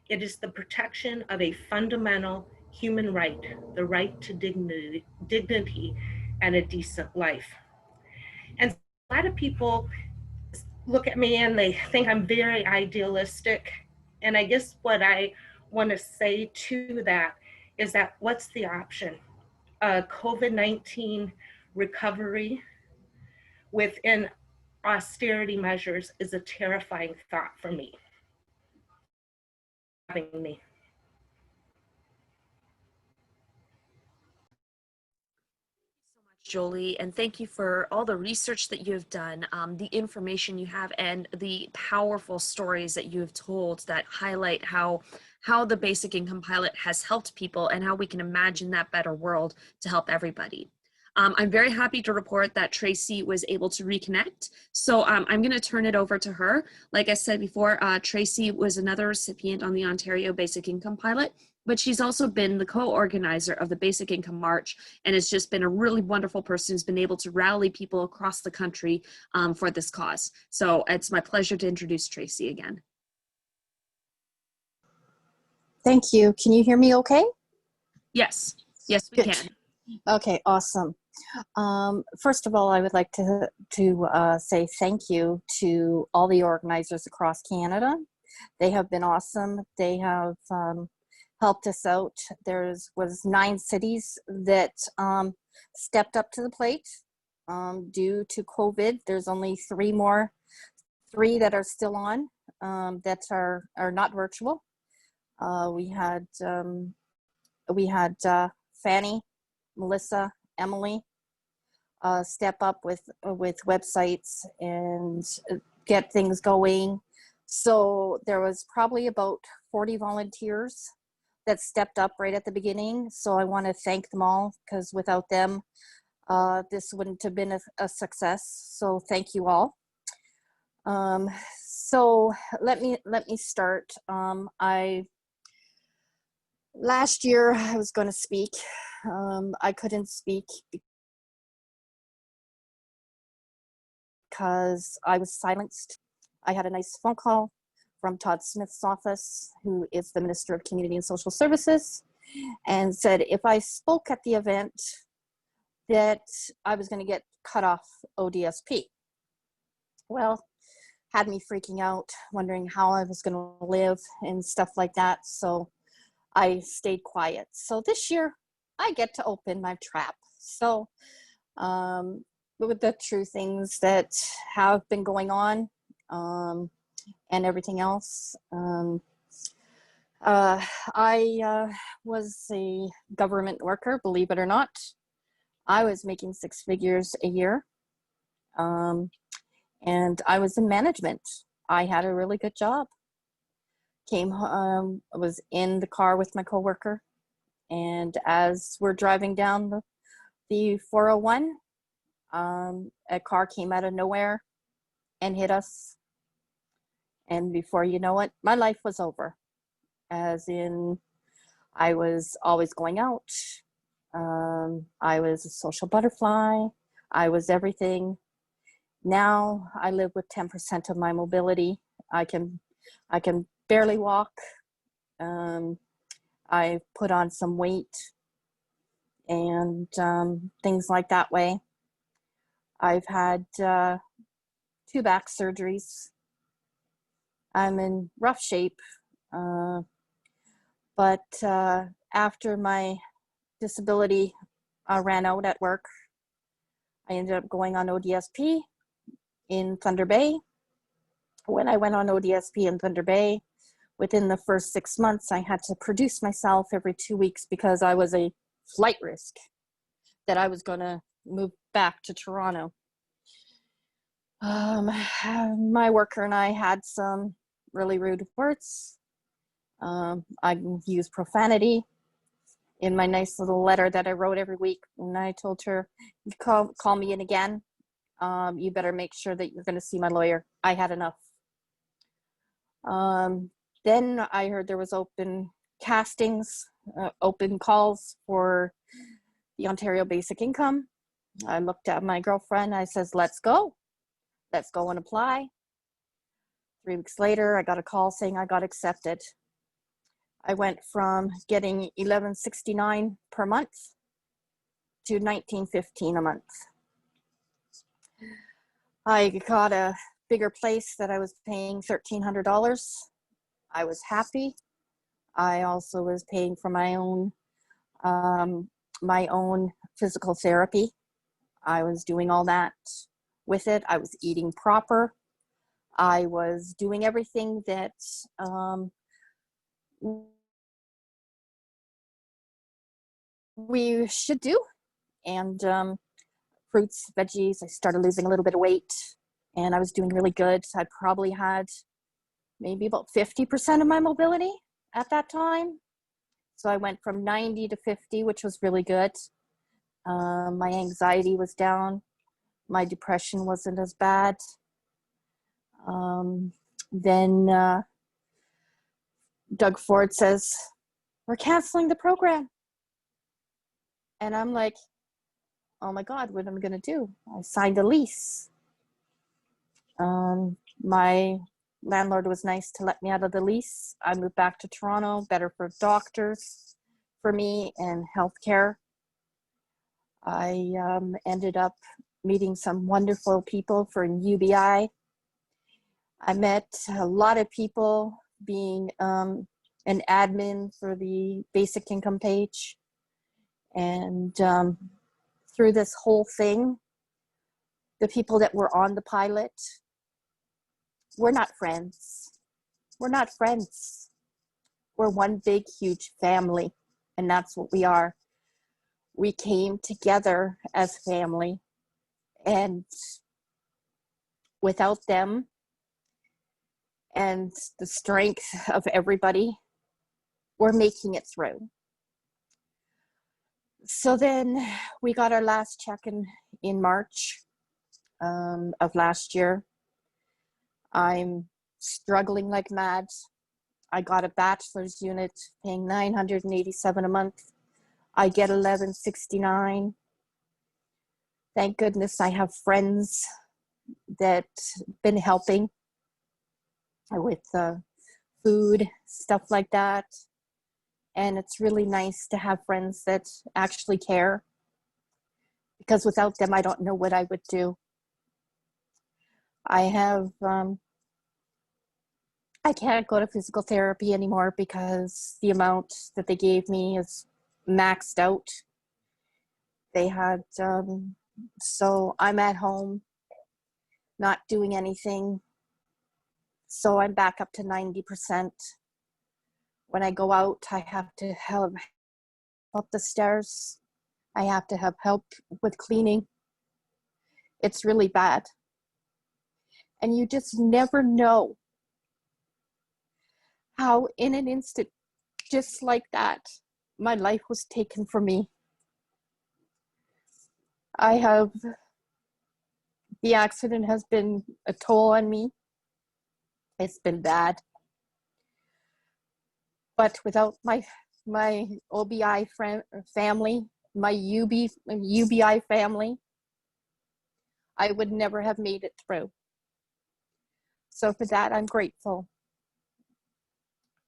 It is the protection of a fundamental human right, the right to dignity and a decent life." And a lot of people look at me and they think I'm very idealistic. And I guess what I want to say to that is that what's the option? COVID-19 recovery within austerity measures is a terrifying thought for me. Having me. Jolie, and thank you for all the research that you have done, the information you have, and the powerful stories that you have told that highlight how the basic income pilot has helped people and how we can imagine that better world to help everybody. I'm very happy to report that Tracey was able to reconnect. So I'm going to turn it over to her. Like I said before, Tracey was another recipient on the Ontario Basic Income Pilot, but she's also been the co-organizer of the Basic Income March and has just been a really wonderful person who's been able to rally people across the country for this cause. So it's my pleasure to introduce Tracey again. Thank you. Can you hear me okay? Yes. Yes, we can. Okay, awesome. First of all, I would like to say thank you to all the organizers across Canada. They have been awesome. They have helped us out. There was 9 cities that stepped up to the plate due to COVID. There's only 3 that are still on that are not virtual. We had Fanny, Melissa, Emily step up with websites and get things going. So there was probably about 40 volunteers that stepped up right at the beginning. So I want to thank them all, because without them, this wouldn't have been a success. So thank you all. So let me start. Last year I was going to speak. I couldn't speak because I was silenced. I had a nice phone call from Todd Smith's office, who is the Minister of Community and Social Services, and said if I spoke at the event that I was going to get cut off ODSP. Well, had me freaking out, wondering how I was going to live and stuff like that. So I stayed quiet. So this year I get to open my trap. So with the true things that have been going on and everything else. I was a government worker, believe it or not. I was making 6 figures a year. And I was in management. I had a really good job. was in the car with my coworker, and as we're driving down the 401, a car came out of nowhere and hit us. And before you know it, my life was over. As in, I was always going out. I was a social butterfly. I was everything. Now I live with 10% of my mobility. I can barely walk. I put on some weight and things like that way. I've had 2 back surgeries. I'm in rough shape, but after my disability ran out at work, I ended up going on ODSP in Thunder Bay. When I went on ODSP in Thunder Bay, within the first 6 months, I had to produce myself every 2 weeks because I was a flight risk that I was going to move back to Toronto. My worker and I had some really rude words. I used profanity in my nice little letter that I wrote every week. And I told her, you call me in again. You better make sure that you're going to see my lawyer. I had enough. Then I heard there was open castings, open calls for the Ontario Basic Income. I looked at my girlfriend. I says, let's go and apply. 3 weeks later, I got a call saying I got accepted. I went from getting $11.69 per month to $19.15 a month. I got a bigger place that I was paying $1,300. I was happy. I also was paying for my own physical therapy. I was doing all that with it. I was eating proper. I was doing everything that we should do. And fruits, veggies, I started losing a little bit of weight and I was doing really good. I probably had maybe about 50% of my mobility at that time. So I went from 90 to 50, which was really good. My anxiety was down. My depression wasn't as bad. Then Doug Ford says, we're canceling the program. And I'm like, oh my God, what am I going to do? I signed a lease. My landlord was nice to let me out of the lease. I moved back to Toronto, better for doctors, for me, and healthcare. I ended up meeting some wonderful people for UBI. I met a lot of people being an admin for the basic income page. And through this whole thing, the people that were on the pilot, we're not friends. We're not friends. We're one big, huge family, and that's what we are. We came together as family, and without them and the strength of everybody, we're making it through. So then we got our last check in March of last year. I'm struggling like mad. I got a bachelor's unit paying $987 a month. I get $11.69. Thank goodness I have friends that been helping with food, stuff like that. And it's really nice to have friends that actually care, because without them, I don't know what I would do. I have, I can't go to physical therapy anymore because the amount that they gave me is maxed out. They had, so I'm at home, not doing anything. So I'm back up to 90%. When I go out, I have to help up the stairs. I have to have help with cleaning. It's really bad. And you just never know how in an instant, just like that, my life was taken from me. The accident has been a toll on me. It's been bad. But without my OBI family, my UBI family, I would never have made it through. So for that, I'm grateful.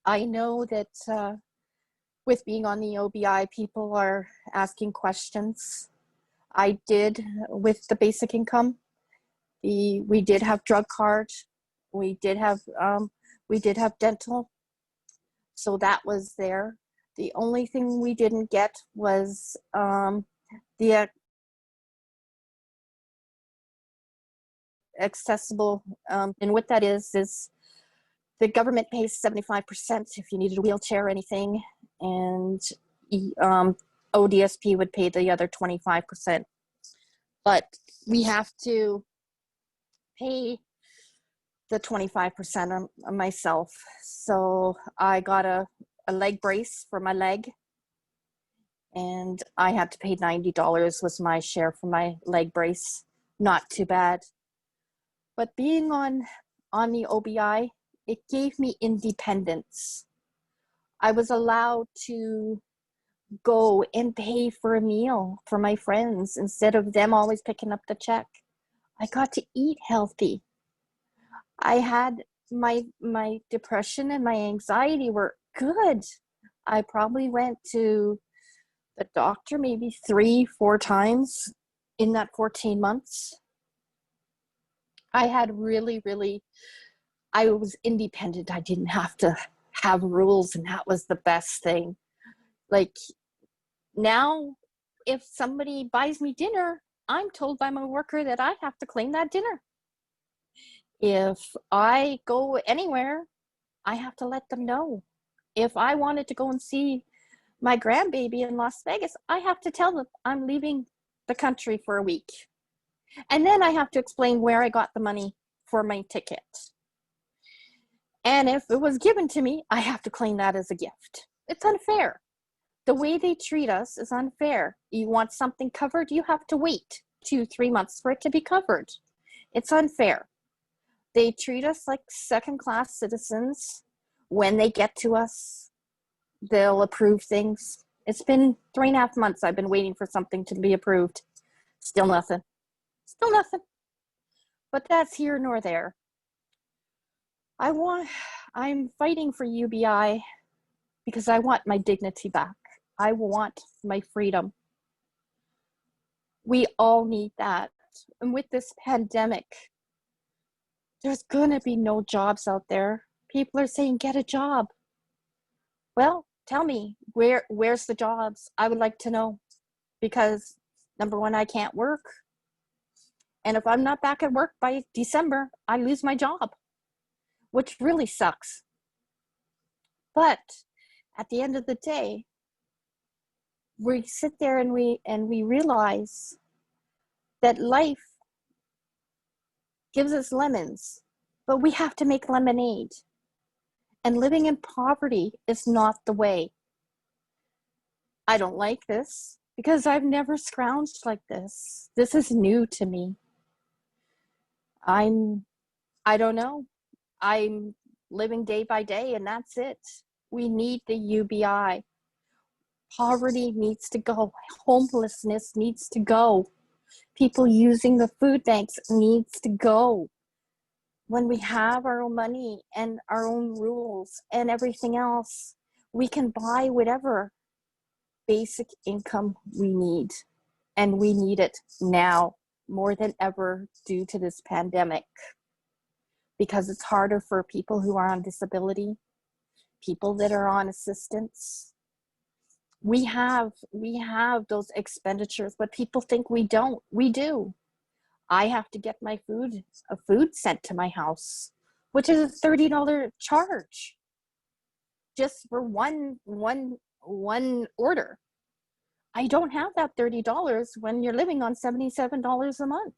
I know that with being on the OBI, people are asking questions. I did with the basic income. We did have drug card. We did have dental. So that was there. The only thing we didn't get was the accessible, and what that is the government pays 75% if you needed a wheelchair or anything, and ODSP would pay the other 25%. But we have to pay the 25% on myself. So I got a leg brace for my leg, and I had to pay $90 was my share for my leg brace. Not too bad. But being on the OBI, it gave me independence. I was allowed to go and pay for a meal for my friends instead of them always picking up the check. I got to eat healthy. I had my depression and my anxiety were good. I probably went to the doctor maybe 3-4 times in that 14 months. I had I was independent. I didn't have to have rules, and that was the best thing. Like now, if somebody buys me dinner, I'm told by my worker that I have to claim that dinner. If I go anywhere, I have to let them know. If I wanted to go and see my grandbaby in Las Vegas, I have to tell them I'm leaving the country for a week. And then I have to explain where I got the money for my ticket. And if it was given to me, I have to claim that as a gift. It's unfair. The way they treat us is unfair. You want something covered, you have to wait 2-3 months for it to be covered. It's unfair. They treat us like second-class citizens. When they get to us, they'll approve things. It's been 3.5 months I've been waiting for something to be approved. Still nothing. Still nothing. But that's here nor there. I'm fighting for UBI because I want my dignity back. I want my freedom. We all need that. And with this pandemic, there's gonna be no jobs out there. People are saying, get a job. Well, tell me, where's the jobs? I would like to know, because number one, I can't work. And if I'm not back at work by December, I lose my job, which really sucks. But at the end of the day, we sit there and we realize that life gives us lemons, but we have to make lemonade. And living in poverty is not the way. I don't like this because I've never scrounged like this. This is new to me. I don't know. I'm living day by day, and that's it. We need the UBI. Poverty needs to go. Homelessness needs to go. People using the food banks needs to go. When we have our own money and our own rules and everything else, we can buy whatever basic income we need. And we need it now more than ever due to this pandemic. Because it's harder for people who are on disability, people that are on assistance. We have those expenditures, but people think we don't. We do. I have to get my food sent to my house, which is a $30 charge just for one order. I don't have that $30 when you're living on $77 a month.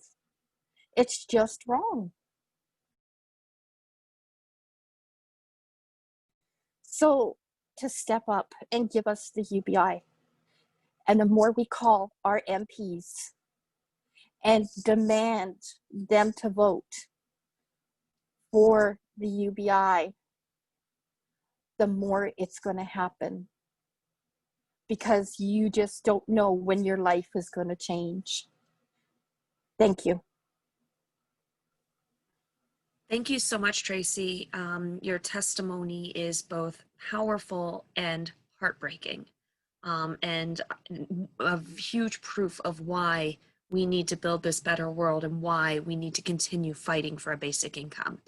It's just wrong. So to step up and give us the UBI, and the more we call our MPs and demand them to vote for the UBI, the more it's going to happen, because you just don't know when your life is going to change. Thank you. Thank you so much, Tracey. Your testimony is both powerful and heartbreaking, and a huge proof of why we need to build this better world and why we need to continue fighting for a basic income.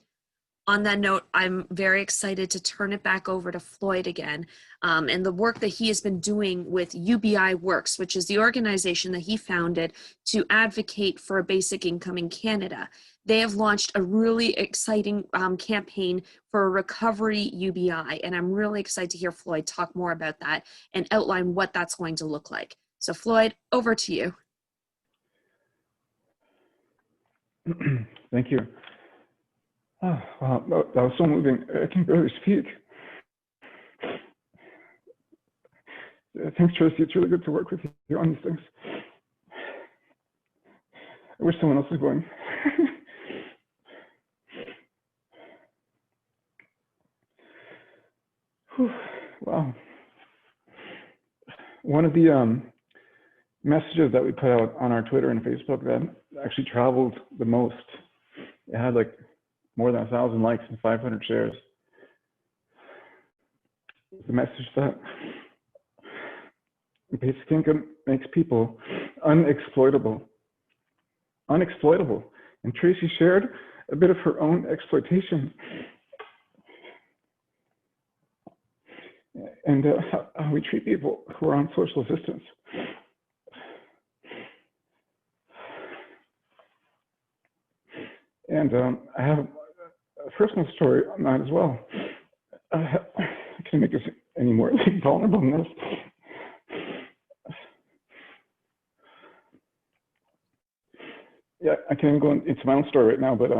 On that note, I'm very excited to turn it back over to Floyd again, and the work that he has been doing with UBI Works, which is the organization that he founded to advocate for a basic income in Canada. They have launched a really exciting campaign for a recovery UBI, and I'm really excited to hear Floyd talk more about that and outline what that's going to look like. So Floyd, over to you. Thank you. Oh, wow, that was so moving. I can barely speak. Thanks, Tracey. It's really good to work with you on these things. I wish someone else was going. Wow. One of the messages that we put out on our Twitter and Facebook that actually traveled the most, it had like more than 1,000 likes and 500 shares. The message that basic income makes people unexploitable. Unexploitable. And Tracey shared a bit of her own exploitation. And how we treat people who are on social assistance. And I have a personal story on that as well. I can't make this any more vulnerable than this. Yeah, I can't even go into my own story right now, but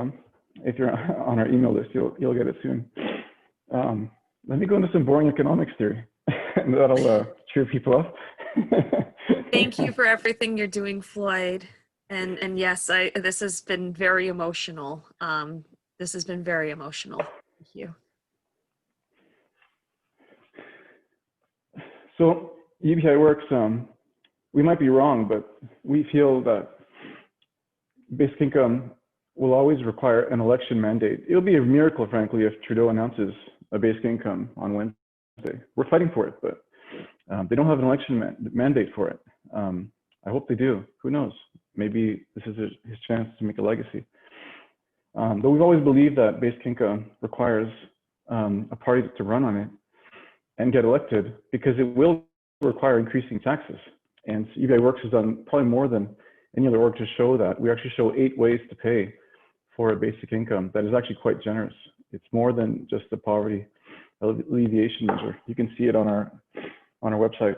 if you're on our email list, you'll get it soon. Let me go into some boring economics theory, and that'll cheer people up. Thank you for everything you're doing, Floyd. And yes, this has been very emotional. This has been very emotional. Thank you. So UBI Works, we might be wrong, but we feel that basic income will always require an election mandate. It'll be a miracle, frankly, if Trudeau announces a basic income on Wednesday. We're fighting for it, but they don't have an election mandate for it. I hope they do. Who knows? Maybe this is his chance to make a legacy. But we've always believed that basic income requires a party to run on it and get elected, because it will require increasing taxes. And UBI Works has done probably more than any other org to show that. We actually show 8 ways to pay for a basic income that is actually quite generous. It's more than just a poverty alleviation measure. You can see it on our website.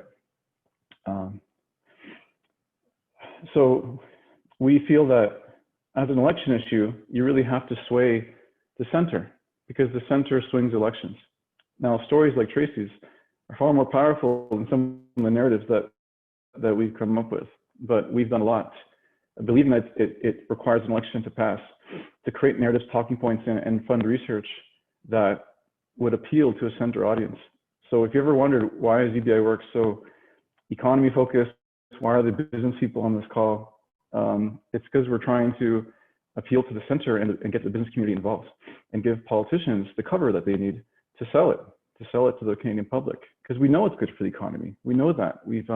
So we feel that as an election issue, you really have to sway the center, because the center swings elections. Now, stories like Tracey's are far more powerful than some of the narratives that we've come up with, but we've done a lot. Believing that it requires an election to pass, to create narratives, talking points, and fund research that would appeal to a center audience. So if you ever wondered, why is UBI Works so economy focused? Why are the business people on this call? It's because we're trying to appeal to the center and get the business community involved and give politicians the cover that they need to sell it to the Canadian public, because we know it's good for the economy. We know that. We've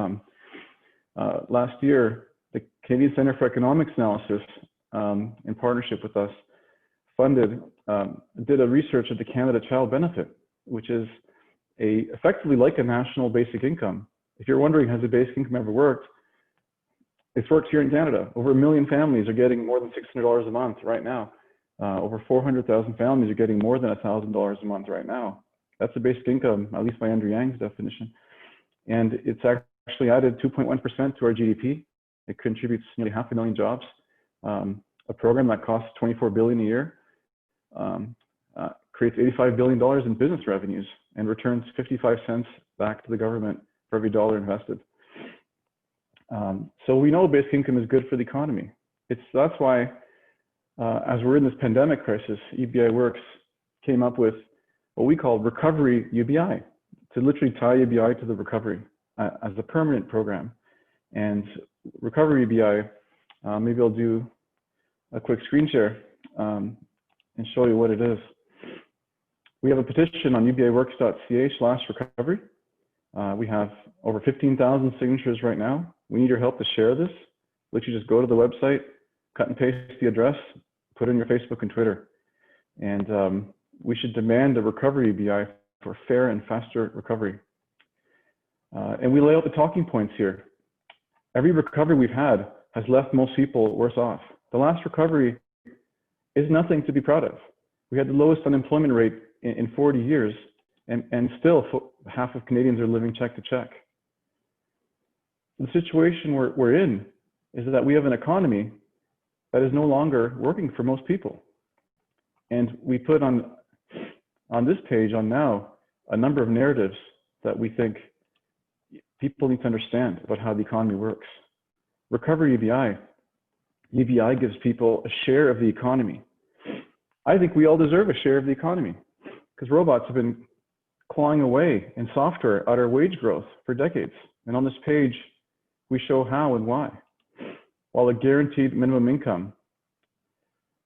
last year, the Canadian Centre for Economics Analysis, in partnership with us, did a research of the Canada Child Benefit, which is effectively like a national basic income. If you're wondering, has a basic income ever worked? It's worked here in Canada. Over 1 million families are getting more than $600 a month right now. Over 400,000 families are getting more than $1,000 a month right now. That's a basic income, at least by Andrew Yang's definition. And it's actually added 2.1% to our GDP. It contributes nearly 500,000 jobs. A program that costs $24 billion a year creates $85 billion in business revenues and returns 55 cents back to the government for every dollar invested. So we know basic income is good for the economy. That's why, as we're in this pandemic crisis, UBI Works came up with what we call recovery UBI, to literally tie UBI to the recovery as a permanent program. And recovery UBI, maybe I'll do a quick screen share and show you what it is. We have a petition on ubiworks.ca/recovery. We have over 15,000 signatures right now. We need your help to share this. Literally just go to the website, cut and paste the address, put it in your Facebook and Twitter. And we should demand a recovery UBI for fair and faster recovery. And we lay out the talking points here. Every recovery we've had has left most people worse off. The last recovery is nothing to be proud of. We had the lowest unemployment rate in 40 years, and still half of Canadians are living check to check. The situation we're in is that we have an economy that is no longer working for most people. And we put on this page on now a number of narratives that we think people need to understand about how the economy works. Recovery UBI. UBI gives people a share of the economy. I think we all deserve a share of the economy because robots have been clawing away in software at our wage growth for decades. And on this page, we show how and why. While a guaranteed minimum income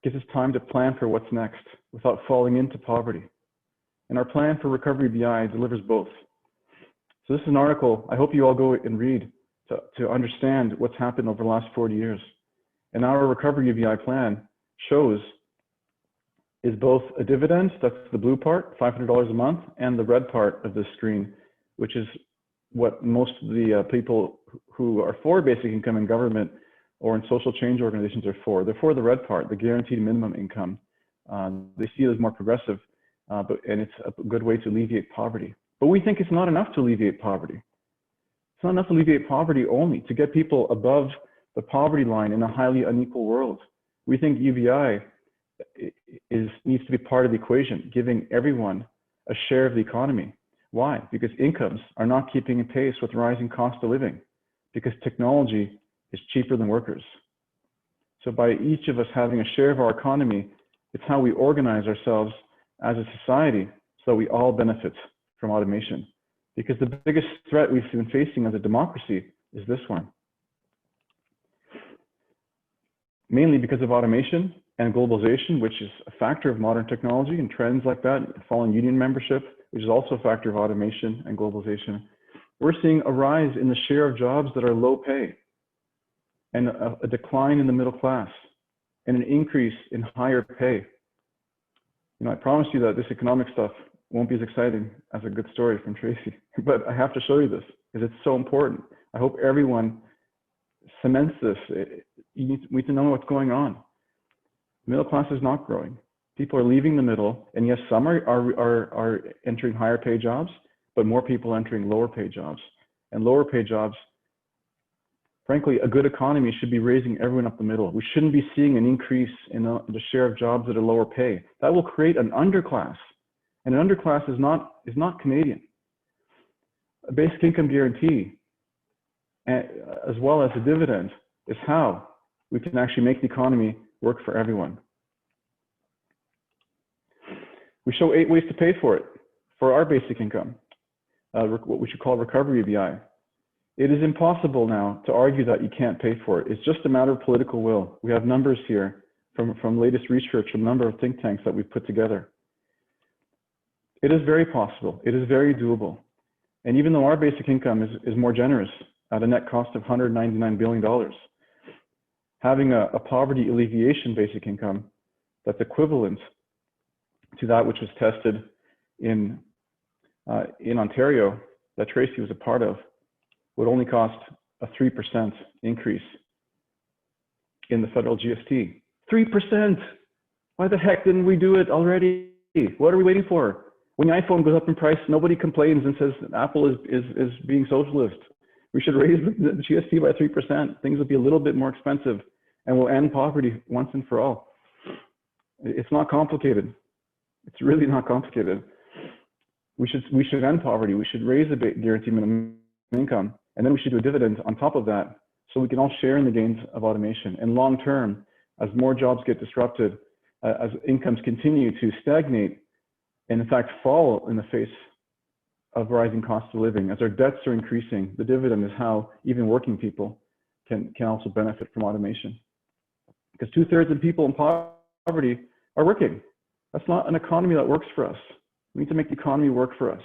gives us time to plan for what's next without falling into poverty. And our plan for recovery UBI delivers both. So this is an article I hope you all go and read to understand what's happened over the last 40 years. And our recovery UBI plan shows is both a dividend, that's the blue part, $500 a month, and the red part of this screen, which is what most of the people who are for basic income in government or in social change organizations are for. They're for the red part, the guaranteed minimum income. They see it as more progressive, and it's a good way to alleviate poverty. But we think it's not enough to alleviate poverty. It's not enough to alleviate poverty only, to get people above the poverty line in a highly unequal world. We think UBI needs to be part of the equation, giving everyone a share of the economy. Why? Because incomes are not keeping pace with rising cost of living, because technology is cheaper than workers. So by each of us having a share of our economy, it's how we organize ourselves as a society so we all benefit from automation. Because the biggest threat we've been facing as a democracy is this one. Mainly because of automation and globalization, which is a factor of modern technology and trends like that, falling union membership, which is also a factor of automation and globalization. We're seeing a rise in the share of jobs that are low pay, and a decline in the middle class, and an increase in higher pay. You know, I promise you that this economic stuff won't be as exciting as a good story from Tracey, but I have to show you this because it's so important. I hope everyone cements this. We need to know what's going on. The middle class is not growing. People are leaving the middle, and yes, some are entering higher paid jobs, but more people are entering lower paid jobs. And lower paid jobs, frankly, a good economy should be raising everyone up the middle. We shouldn't be seeing an increase in the share of jobs that are lower pay. That will create an underclass, and an underclass is not Canadian. A basic income guarantee, as well as a dividend, is how we can actually make the economy work for everyone. We show 8 ways to pay for it, for our basic income, what we should call recovery UBI. It is impossible now to argue that you can't pay for it. It's just a matter of political will. We have numbers here from latest research from a number of think tanks that we've put together. It is very possible. It is very doable. And even though our basic income is more generous at a net cost of $199 billion, having a poverty alleviation basic income that's equivalent to that which was tested in Ontario that Tracey was a part of would only cost a 3% increase in the federal GST. 3%! Why the heck didn't we do it already? What are we waiting for? When the iPhone goes up in price, nobody complains and says Apple is being socialist. We should raise the GST by 3%. Things will be a little bit more expensive and we'll end poverty once and for all. It's not complicated. It's really not complicated. We should end poverty. We should raise the guaranteed minimum income, and then we should do a dividend on top of that, so we can all share in the gains of automation. And long term, as more jobs get disrupted, as incomes continue to stagnate, and in fact fall in the face of rising costs of living, as our debts are increasing, the dividend is how even working people can also benefit from automation. Because 2/3 of people in poverty are working. That's not an economy that works for us. We need to make the economy work for us.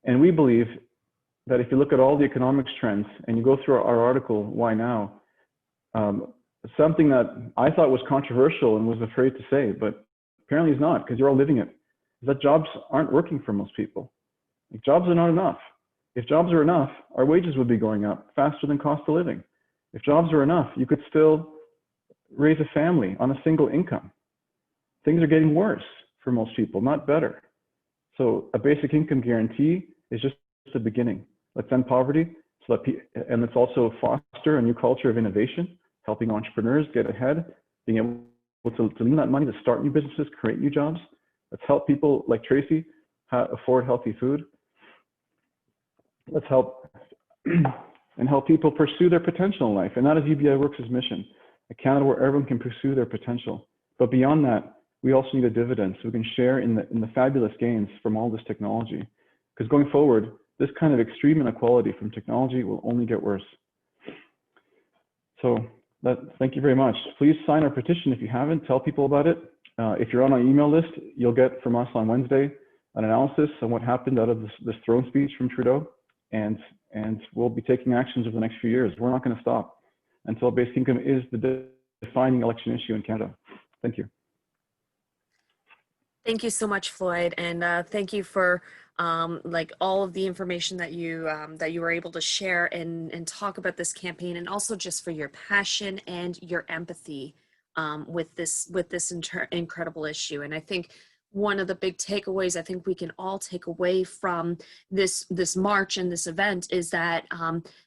And we believe that if you look at all the economics trends and you go through our article, Why Now, something that I thought was controversial and was afraid to say, but apparently is not, because you're all living it, is that jobs aren't working for most people. Like, jobs are not enough. If jobs are enough, our wages would be going up faster than cost of living. If jobs are enough, you could still raise a family on a single income. Things are getting worse for most people, not better. So a basic income guarantee is just the beginning. Let's end poverty, and let's also foster a new culture of innovation, helping entrepreneurs get ahead, being able to lean that money to start new businesses, create new jobs. Let's help people like Tracey afford healthy food. Let's help and help people pursue their potential in life. And that is UBI Works' mission, a Canada where everyone can pursue their potential. But beyond that, we also need a dividend so we can share in the fabulous gains from all this technology. Because going forward, this kind of extreme inequality from technology will only get worse. So thank you very much. Please sign our petition if you haven't. Tell people about it. If you're on our email list, you'll get from us on Wednesday an analysis on what happened out of this throne speech from Trudeau. And we'll be taking actions over the next few years. We're not going to stop until basic income is the defining election issue in Canada. Thank you. Thank you so much, Floyd, and thank you for like all of the information that you were able to share and talk about this campaign, and also just for your passion and your empathy with this incredible issue. And I think one of the big takeaways I think we can all take away from this march and this event is that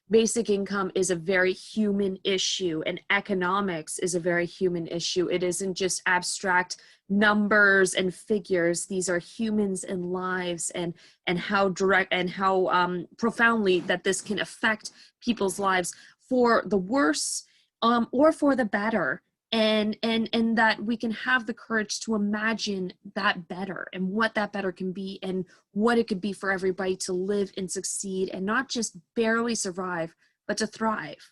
basic income is a very human issue, and economics is a very human issue. It isn't just abstract numbers and figures. These are humans and lives, and how direct and how profoundly that this can affect people's lives for the worse or for the better. And that we can have the courage to imagine that better and what that better can be and what it could be for everybody to live and succeed and not just barely survive, but to thrive.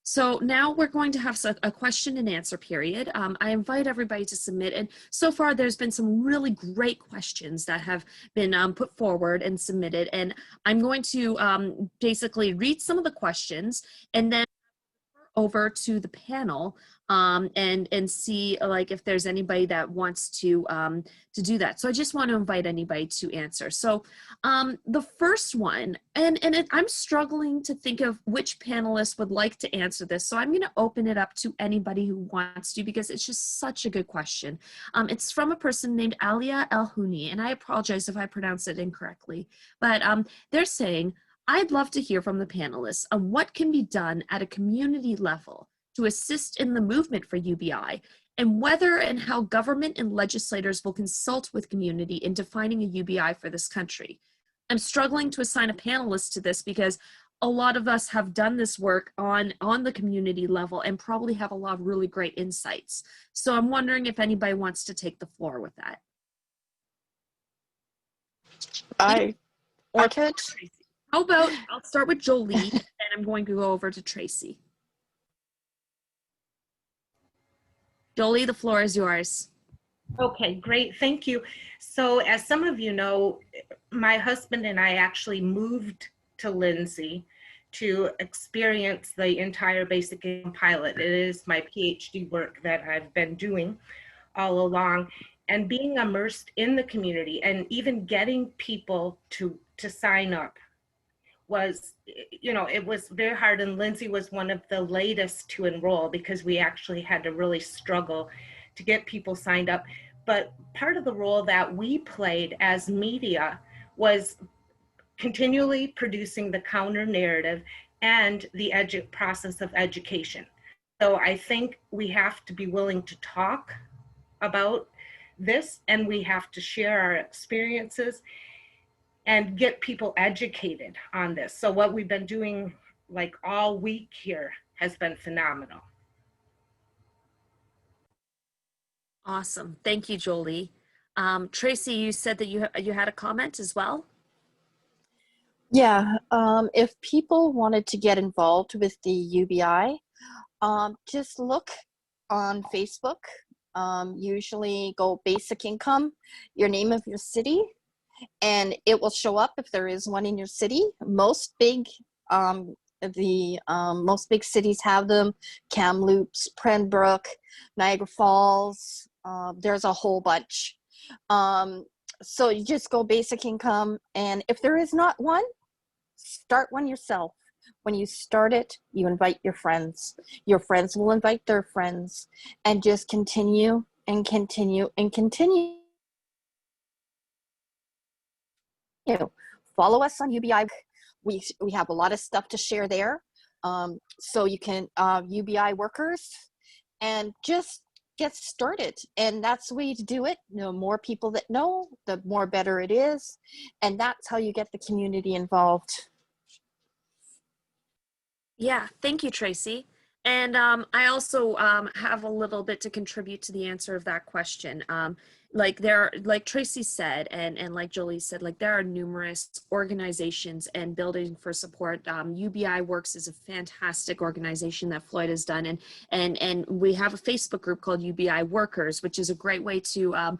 So now we're going to have a question and answer period. I invite everybody to submit, and so far there's been some really great questions that have been put forward and submitted, and I'm going to basically read some of the questions and then over to the panel and see like if there's anybody that wants to do that. So I just want to invite anybody to answer. So the first one, I'm struggling to think of which panelists would like to answer this. So I'm going to open it up to anybody who wants to, because it's just such a good question. It's from a person named Alia El-Houni, and I apologize if I pronounce it incorrectly, but they're saying, I'd love to hear from the panelists on what can be done at a community level to assist in the movement for UBI, and whether and how government and legislators will consult with community in defining a UBI for this country. I'm struggling to assign a panelist to this because a lot of us have done this work on the community level and probably have a lot of really great insights. So I'm wondering if anybody wants to take the floor with that. Or could. How about, I'll start with Jolie, and I'm going to go over to Tracey. Jolie, the floor is yours. Okay, great, thank you. So as some of you know, my husband and I actually moved to Lindsay to experience the entire basic income pilot. It is my PhD work that I've been doing all along, and being immersed in the community and even getting people to sign up was, it was very hard, and Lindsay was one of the latest to enroll because we actually had to really struggle to get people signed up. But part of the role that we played as media was continually producing the counter narrative and the process of education. So I think we have to be willing to talk about this, and we have to share our experiences and get people educated on this. So what we've been doing like all week here has been phenomenal. Awesome. Thank you, Jolie. Tracey, you said that you had a comment as well? Yeah, if people wanted to get involved with the UBI, just look on Facebook. Usually go basic income, your name of your city, and it will show up if there is one in your city. Most big most big cities have them: Kamloops, Pembroke, Niagara Falls. There's a whole bunch. So you just go basic income, and if there is not one, start one yourself. When you start it, you invite your friends. Your friends will invite their friends, and just continue and continue and continue. Follow us on UBI. We have a lot of stuff to share there. So you can, UBI workers, and just get started. And that's the way to do it. The more people that know, the more better it is. And that's how you get the community involved. Yeah, thank you, Tracey. And I also have a little bit to contribute to the answer of that question. Like Tracey said, and like Jolie said, like there are numerous organizations and building for support. UBI Works is a fantastic organization that Floyd has done, and we have a Facebook group called UBI Workers, which is a great way to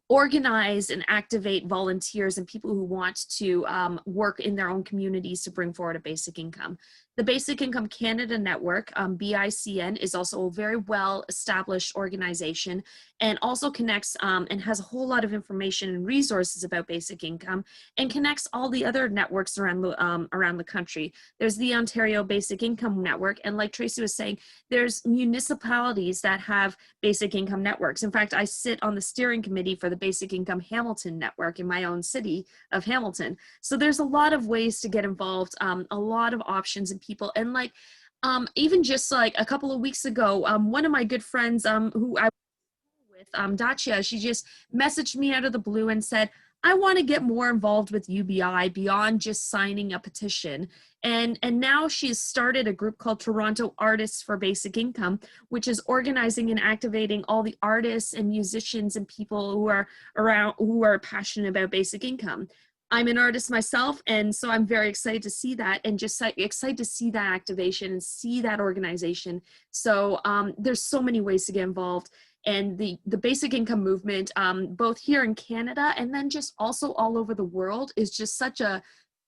organize and activate volunteers and people who want to work in their own communities to bring forward a basic income. The Basic Income Canada Network, BICN, is also a very well-established organization and also connects and has a whole lot of information and resources about basic income and connects all the other networks around the country. There's the Ontario Basic Income Network, and like Tracey was saying, there's municipalities that have basic income networks. In fact, I sit on the steering committee for the Basic Income Hamilton Network in my own city of Hamilton. So there's a lot of ways to get involved, a lot of options and people. And like, even just like a couple of weeks ago, one of my good friends who I with, Dacia, she just messaged me out of the blue and said, I want to get more involved with UBI beyond just signing a petition. And now she's started a group called Toronto Artists for Basic Income, which is organizing and activating all the artists and musicians and people who are around, who are passionate about basic income. I'm an artist myself, and so I'm very excited to see that, and just excited to see that activation and see that organization. So there's so many ways to get involved. And the basic income movement, both here in Canada and then just also all over the world, is just such a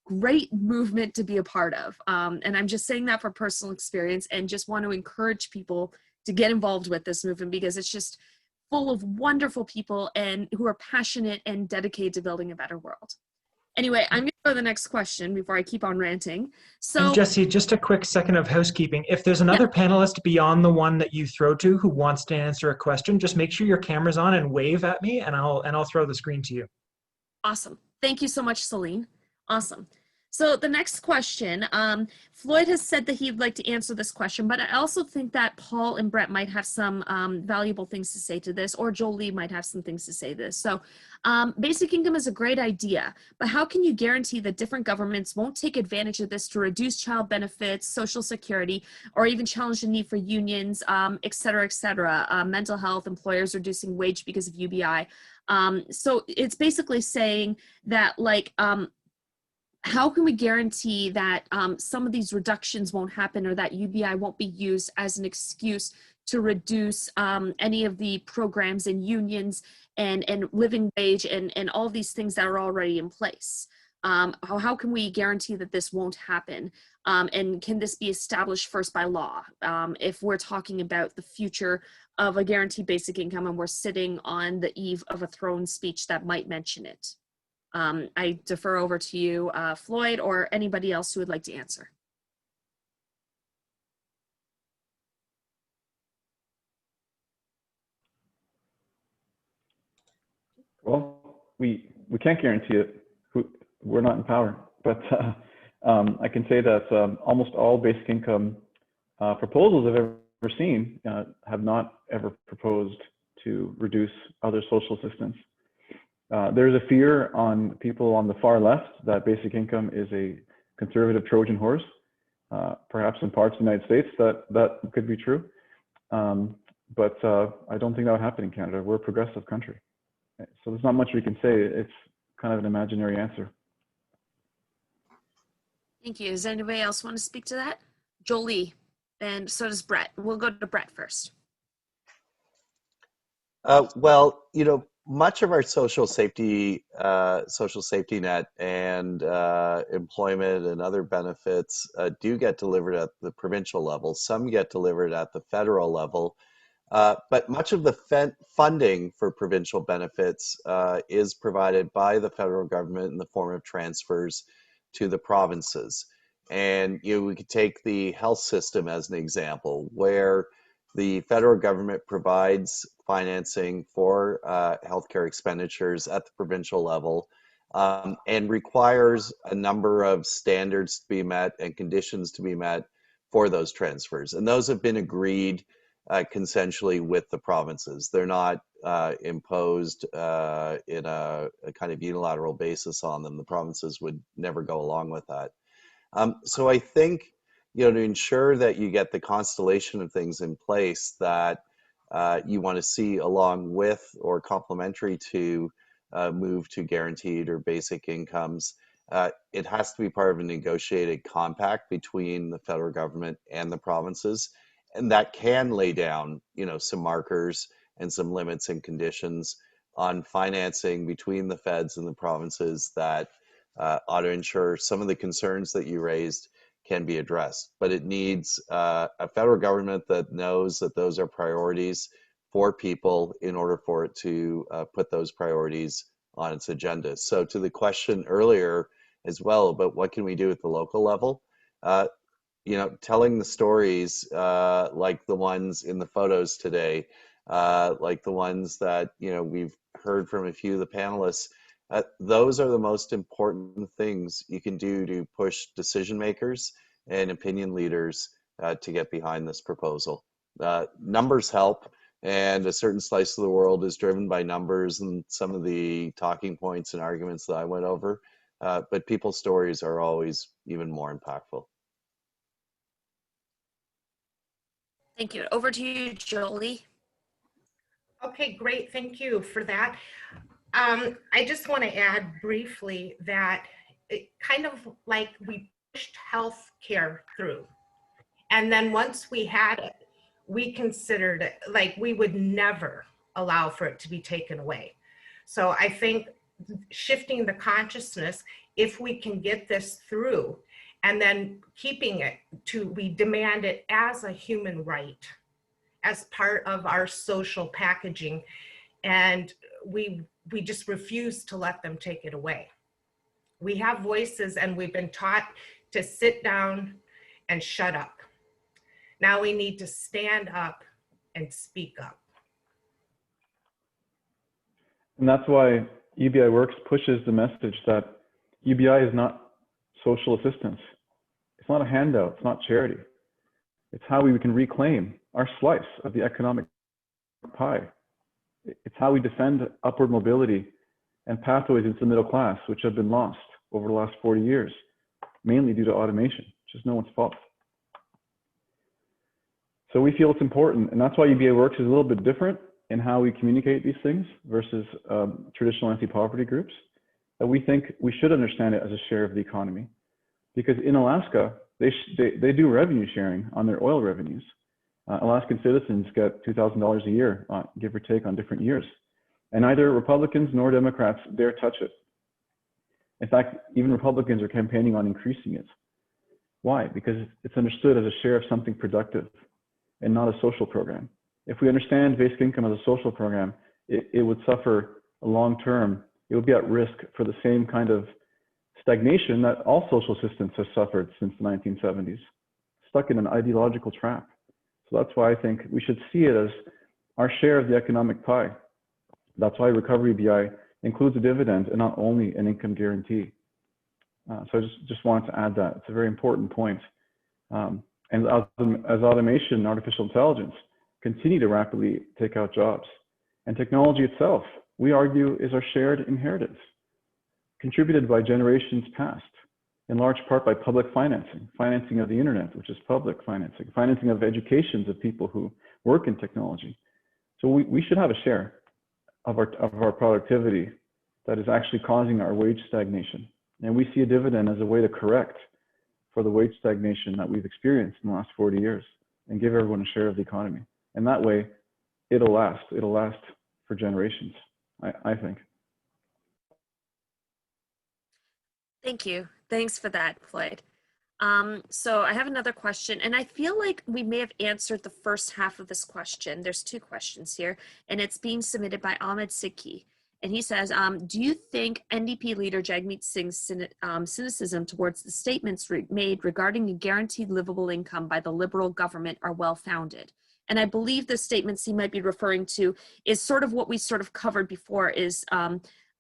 great movement to be a part of. And I'm just saying that for personal experience, and just want to encourage people to get involved with this movement, because it's just full of wonderful people and who are passionate and dedicated to building a better world. Anyway, I'm going to go to the next question before I keep on ranting. So, and Jessie, just a quick second of housekeeping. If there's another panelist beyond the one that you throw to who wants to answer a question, just make sure your camera's on and wave at me, and I'll throw the screen to you. Awesome. Thank you so much, Celine. Awesome. So the next question, Floyd has said that he'd like to answer this question, but I also think that Paul and Brett might have some valuable things to say to this, or Jolie might have some things to say to this. So basic income is a great idea, but how can you guarantee that different governments won't take advantage of this to reduce child benefits, social security, or even challenge the need for unions, et cetera, mental health, employers reducing wage because of UBI? So it's basically saying that, like, how can we guarantee that some of these reductions won't happen, or that UBI won't be used as an excuse to reduce any of the programs and unions and living wage and all these things that are already in place? How can we guarantee that this won't happen? And can this be established first by law? If we're talking about the future of a guaranteed basic income and we're sitting on the eve of a throne speech that might mention it. I defer over to you, Floyd, or anybody else who would like to answer. Well, we can't guarantee it. We're not in power, but I can say that almost all basic income proposals I've ever seen have not ever proposed to reduce other social assistance. There's a fear on people on the far left that basic income is a conservative Trojan horse. Perhaps in parts of the United States that could be true. But I don't think that would happen in Canada. We're a progressive country. So there's not much we can say. It's kind of an imaginary answer. Thank you. Does anybody else want to speak to that? Jolie, and so does Brett. We'll go to Brett first. Well, you know, much of our social safety net and employment and other benefits do get delivered at the provincial level. Some get delivered at the federal level. But much of the funding for provincial benefits is provided by the federal government in the form of transfers to the provinces. And we could take the health system as an example, where the federal government provides financing for healthcare expenditures at the provincial level and requires a number of standards to be met and conditions to be met for those transfers. And those have been agreed consensually with the provinces. They're not imposed in a kind of unilateral basis on them. The provinces would never go along with that. So I think, to ensure that you get the constellation of things in place that you want to see along with or complementary to move to guaranteed or basic incomes, it has to be part of a negotiated compact between the federal government and the provinces. And that can lay down, some markers and some limits and conditions on financing between the feds and the provinces that ought to ensure some of the concerns that you raised can be addressed. But it needs a federal government that knows that those are priorities for people in order for it to put those priorities on its agenda. So to the question earlier as well about what can we do at the local level, telling the stories like the ones in the photos today, like the ones that, we've heard from a few of the panelists, those are the most important things you can do to push decision makers and opinion leaders to get behind this proposal. Numbers help, and a certain slice of the world is driven by numbers and some of the talking points and arguments that I went over, but people's stories are always even more impactful. Thank you. Over to you, Jolie. Okay, great. Thank you for that. I just want to add briefly that it kind of like we pushed health care through. And then once we had it, we considered it like we would never allow for it to be taken away. So I think shifting the consciousness, if we can get this through, and then keeping it we demand it as a human right, as part of our social packaging, and we just refuse to let them take it away. We have voices and we've been taught to sit down and shut up. Now we need to stand up and speak up. And that's why UBI Works pushes the message that UBI is not social assistance. It's not a handout, it's not charity. It's how we can reclaim our slice of the economic pie. It's how we defend upward mobility and pathways into the middle class, which have been lost over the last 40 years, mainly due to automation, which is no one's fault. So we feel it's important, and that's why UBI Works is a little bit different in how we communicate these things versus traditional anti-poverty groups. That we think we should understand it as a share of the economy, because in Alaska, they do revenue sharing on their oil revenues. Alaskan citizens get $2,000 a year, give or take, on different years. And neither Republicans nor Democrats dare touch it. In fact, even Republicans are campaigning on increasing it. Why? Because it's understood as a share of something productive and not a social program. If we understand basic income as a social program, it would suffer long-term. It would be at risk for the same kind of stagnation that all social assistance has suffered since the 1970s, stuck in an ideological trap. So that's why I think we should see it as our share of the economic pie. That's why Recovery BI includes a dividend and not only an income guarantee. So I just wanted to add that. It's a very important point. And as automation and artificial intelligence continue to rapidly take out jobs, And technology itself, we argue, is our shared inheritance, contributed by generations past, in large part by public financing, financing of the internet, which is public financing, financing of educations of people who work in technology. So we should have a share of our productivity that is actually causing our wage stagnation. And we see a dividend as a way to correct for the wage stagnation that we've experienced in the last 40 years and give everyone a share of the economy. And that way, it'll last for generations, I think. Thank you. Thanks for that, Floyd. So I have another question, and I feel like we may have answered the first half of this question. There's two questions here, and it's being submitted by Ahmed Sidki. And he says, do you think NDP leader Jagmeet Singh's cynicism towards the statements made regarding a guaranteed livable income by the Liberal government are well-founded? And I believe the statements he might be referring to is sort of what we sort of covered before, is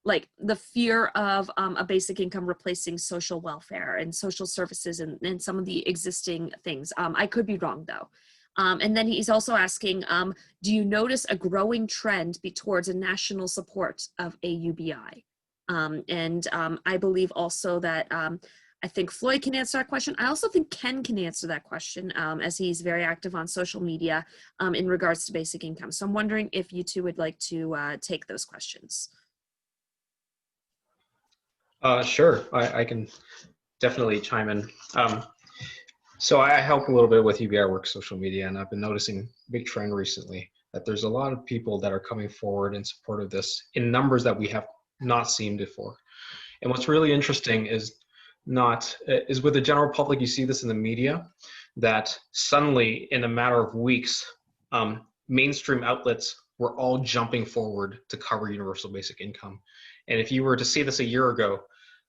like the fear of a basic income replacing social welfare and social services and some of the existing things. I could be wrong though. And then he's also asking, do you notice a growing trend towards a national support of a UBI? I believe also that I think Floyd can answer that question. I also think Ken can answer that question, as he's very active on social media in regards to basic income. So I'm wondering if you two would like to take those questions. Sure, I can definitely chime in. So I help a little bit with UBI Work social media, and I've been noticing a big trend recently that there's a lot of people that are coming forward in support of this in numbers that we have not seen before. And what's really interesting is with the general public, you see this in the media, that suddenly in a matter of weeks, mainstream outlets were all jumping forward to cover universal basic income. And if you were to see this a year ago,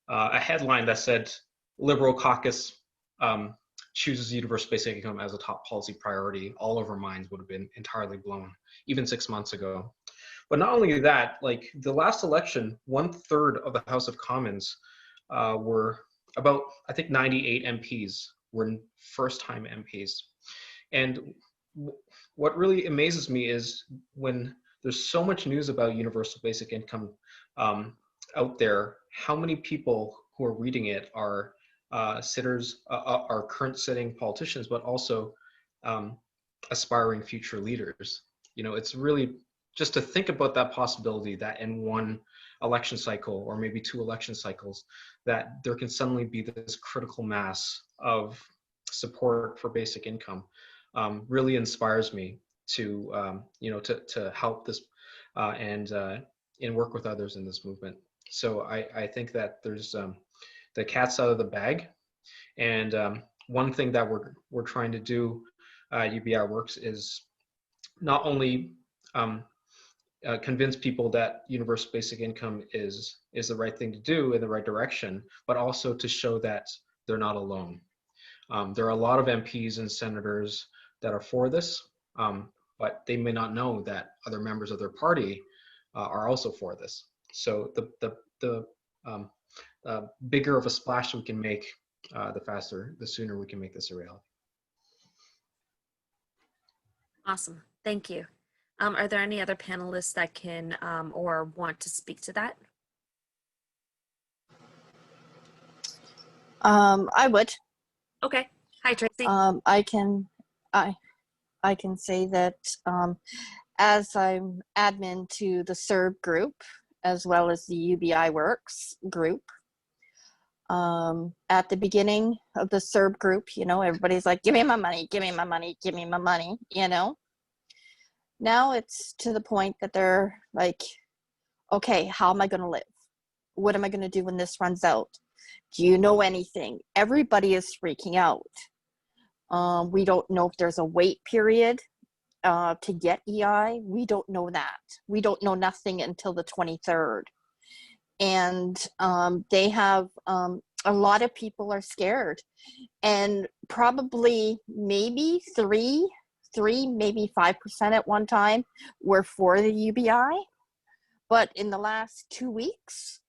a headline that said Liberal caucus chooses universal basic income as a top policy priority, all of our minds would have been entirely blown, even 6 months ago. But not only that, like the last election, 1/3 of the House of Commons were about, I think 98 MPs were first-time MPs. And what really amazes me is when there's so much news about universal basic income out there, how many people who are reading it are are current sitting politicians, but also aspiring future leaders. You know, it's really just to think about that possibility that in one election cycle or maybe 2 election cycles, that there can suddenly be this critical mass of support for basic income really inspires me to, to help this and work with others in this movement. So I think that there's the cat's out of the bag. And one thing that we're trying to do, UBI Works, is not only convince people that universal basic income is the right thing to do in the right direction, but also to show that they're not alone. There are a lot of MPs and senators that are for this, but they may not know that other members of their party are also for this. So the bigger of a splash we can make, the sooner we can make this a reality. Awesome, thank you. Are there any other panelists that can or want to speak to that? I would. Okay. Hi, Tracey. I can say that as I'm admin to the SERB group, as well as the UBI Works group, at the beginning of the SERB group, you know, everybody's like, give me my money, give me my money, give me my money, you know. Now it's to the point that they're like, okay, how am I going to live? What am I going to do when this runs out? Do you know anything? Everybody is freaking out. We don't know if there's a wait period to get EI. We don't know that. We don't know nothing until the 23rd. And they have, a lot of people are scared. And probably maybe three, maybe 5% at one time were for the UBI. But in the last 2 weeks,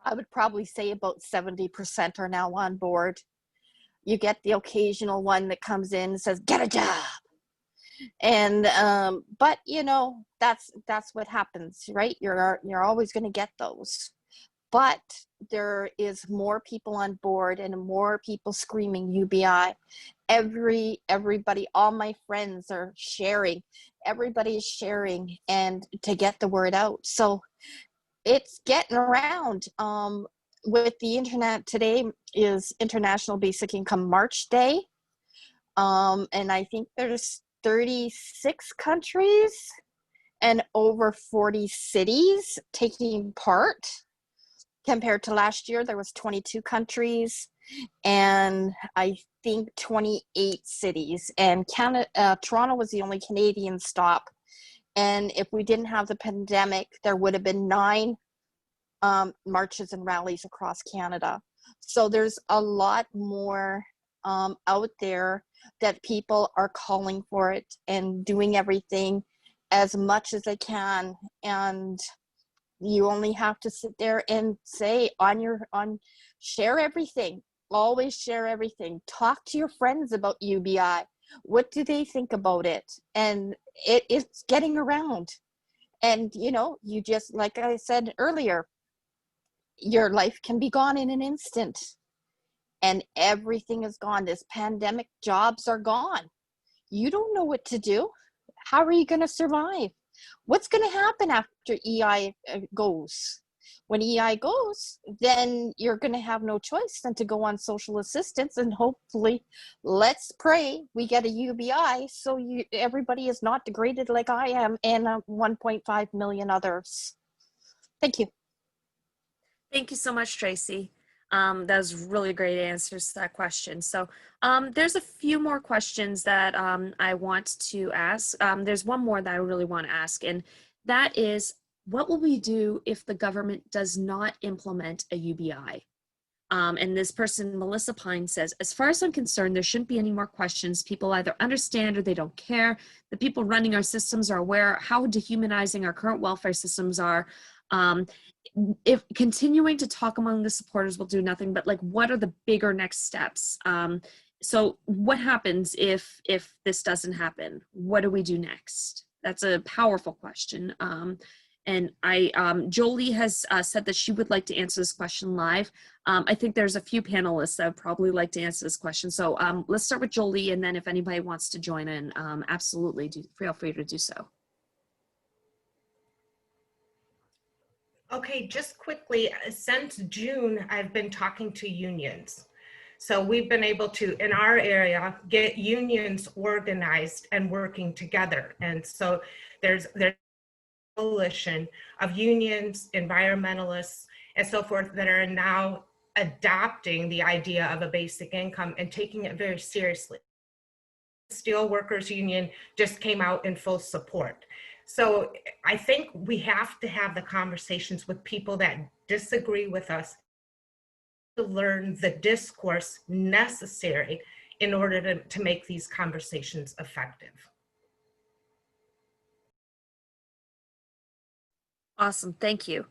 I would probably say about 70% are now on board. You get the occasional one that comes in and says, get a job. And but you know, that's what happens, right? You're always going to get those. But there is more people on board and more people screaming UBI. Everybody, all my friends are sharing. Everybody is sharing and to get the word out. So it's getting around. With the internet, today is International Basic Income March Day. And I think there's 36 countries and over 40 cities taking part. Compared to last year, there was 22 countries and I think 28 cities. And Toronto was the only Canadian stop. And if we didn't have the pandemic, there would have been 9 marches and rallies across Canada. So there's a lot more out there that people are calling for it and doing everything as much as they can. And you only have to sit there and say share everything. Always share everything. Talk to your friends about UBI. What do they think about it? And it's getting around. And you know, you just, like I said earlier, your life can be gone in an instant. And everything is gone. This pandemic, jobs are gone. You don't know what to do. How are you going to survive? What's going to happen after EI goes? When EI goes, then you're going to have no choice than to go on social assistance, and hopefully, let's pray we get a UBI so everybody is not degraded like I am and 1.5 million others. Thank you. Thank you so much, Tracey. That was really great answers to that question. So there's a few more questions that I want to ask. There's one more that I really want to ask, and that is, what will we do if the government does not implement a UBI? And this person, Melissa Pine, says, as far as I'm concerned, there shouldn't be any more questions. People either understand or they don't care. The people running our systems are aware how dehumanizing our current welfare systems are. If continuing to talk among the supporters will do nothing, but like, what are the bigger next steps? So what happens if this doesn't happen? What do we do next? That's a powerful question. And Jolie has said that she would like to answer this question live. I think there's a few panelists that would probably like to answer this question. So let's start with Jolie, and then if anybody wants to join in, absolutely feel free to do so. Okay, just quickly, since June, I've been talking to unions. So we've been able to, in our area, get unions organized and working together. And so there's a coalition of unions, environmentalists, and so forth that are now adopting the idea of a basic income and taking it very seriously. Steel Workers Union just came out in full support. So I think we have to have the conversations with people that disagree with us to learn the discourse necessary in order to make these conversations effective. Awesome, thank you.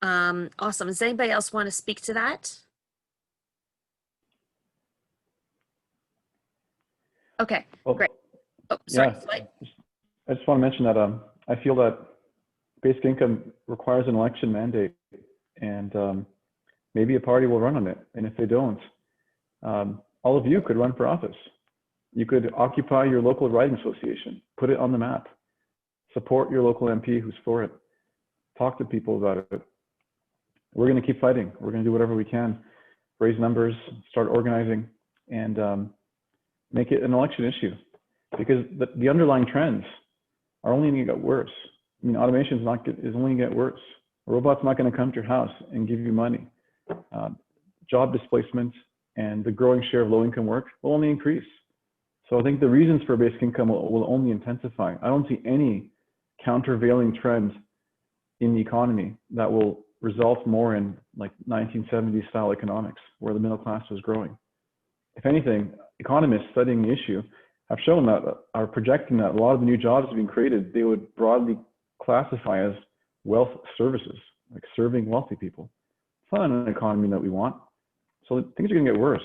Awesome, does anybody else want to speak to that? Okay, well, great. Oh, sorry. Yeah, I just want to mention that I feel that basic income requires an election mandate, and maybe a party will run on it. And if they don't, all of you could run for office. You could occupy your local riding association, put it on the map, support your local MP who's for it, talk to people about it. We're going to keep fighting. We're going to do whatever we can, raise numbers, start organizing, and make it an election issue, because the underlying trends are only going to get worse. I mean, automation is only going to get worse. A robot's not going to come to your house and give you money. Job displacement and the growing share of low-income work will only increase. So I think the reasons for basic income will only intensify. I don't see any countervailing trend in the economy that will result more in like 1970s style economics, where the middle class was growing. If anything, economists studying the issue have shown that, are projecting that a lot of the new jobs being created, they would broadly classify as wealth services, like serving wealthy people. It's not an economy that we want. So things are going to get worse,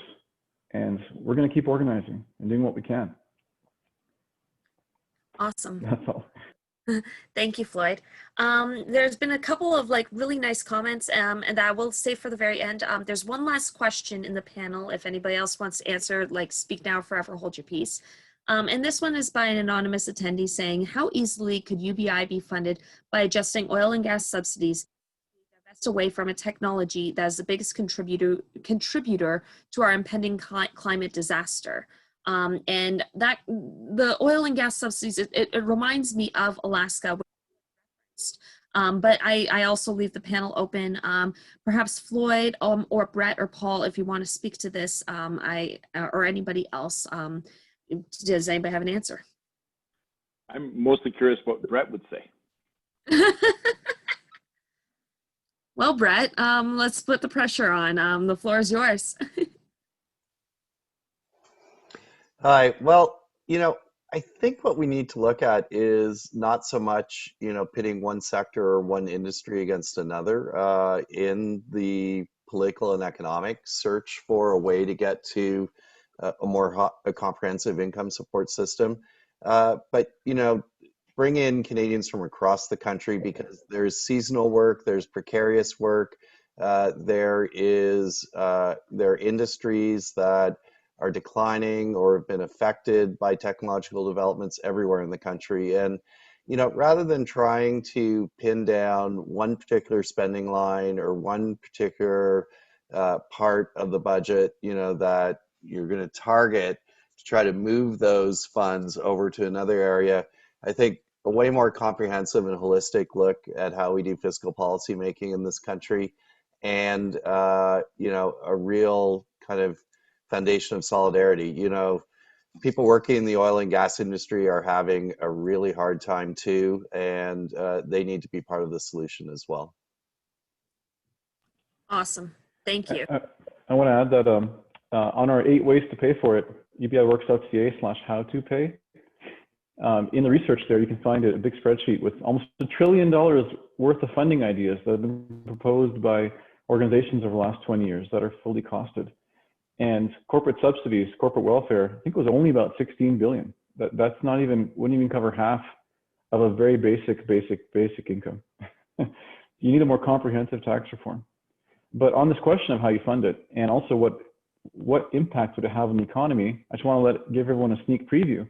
and we're going to keep organizing and doing what we can. Awesome. That's all. Thank you, Floyd. There's been a couple of like really nice comments, and I will say for the very end, there's one last question in the panel. If anybody else wants to answer, like speak now, forever hold your peace. And this one is by an anonymous attendee saying, how easily could UBI be funded by adjusting oil and gas subsidies divest away from a technology that is the biggest contributor to our impending climate disaster? And that the oil and gas subsidies, it reminds me of Alaska. But I also leave the panel open. Perhaps Floyd or Brett or Paul, if you want to speak to this, or anybody else. Does anybody have an answer? I'm mostly curious what Brett would say. Well, Brett, let's put the pressure on. The floor is yours. Hi. Well, I think what we need to look at is not so much, pitting one sector or one industry against another in the political and economic search for a way to get to a more comprehensive income support system. But, bring in Canadians from across the country, because there's seasonal work, there's precarious work, there are industries that are declining or have been affected by technological developments everywhere in the country. And, rather than trying to pin down one particular spending line or one particular part of the budget, that you're going to target to try to move those funds over to another area, I think a way more comprehensive and holistic look at how we do fiscal policy making in this country, and, a real kind of foundation of solidarity. People working in the oil and gas industry are having a really hard time too, and they need to be part of the solution as well. Awesome. Thank you. I want to add that on our 8 ways to pay for it, ubiworks.ca/how-to-pay. In the research there, you can find a big spreadsheet with almost $1 trillion worth of funding ideas that have been proposed by organizations over the last 20 years that are fully costed. And corporate subsidies, corporate welfare, I think was only about 16 billion. That's not even, wouldn't even cover half of a very basic income. You need a more comprehensive tax reform. But on this question of how you fund it, and also what impact would it have on the economy, I just want to give everyone a sneak preview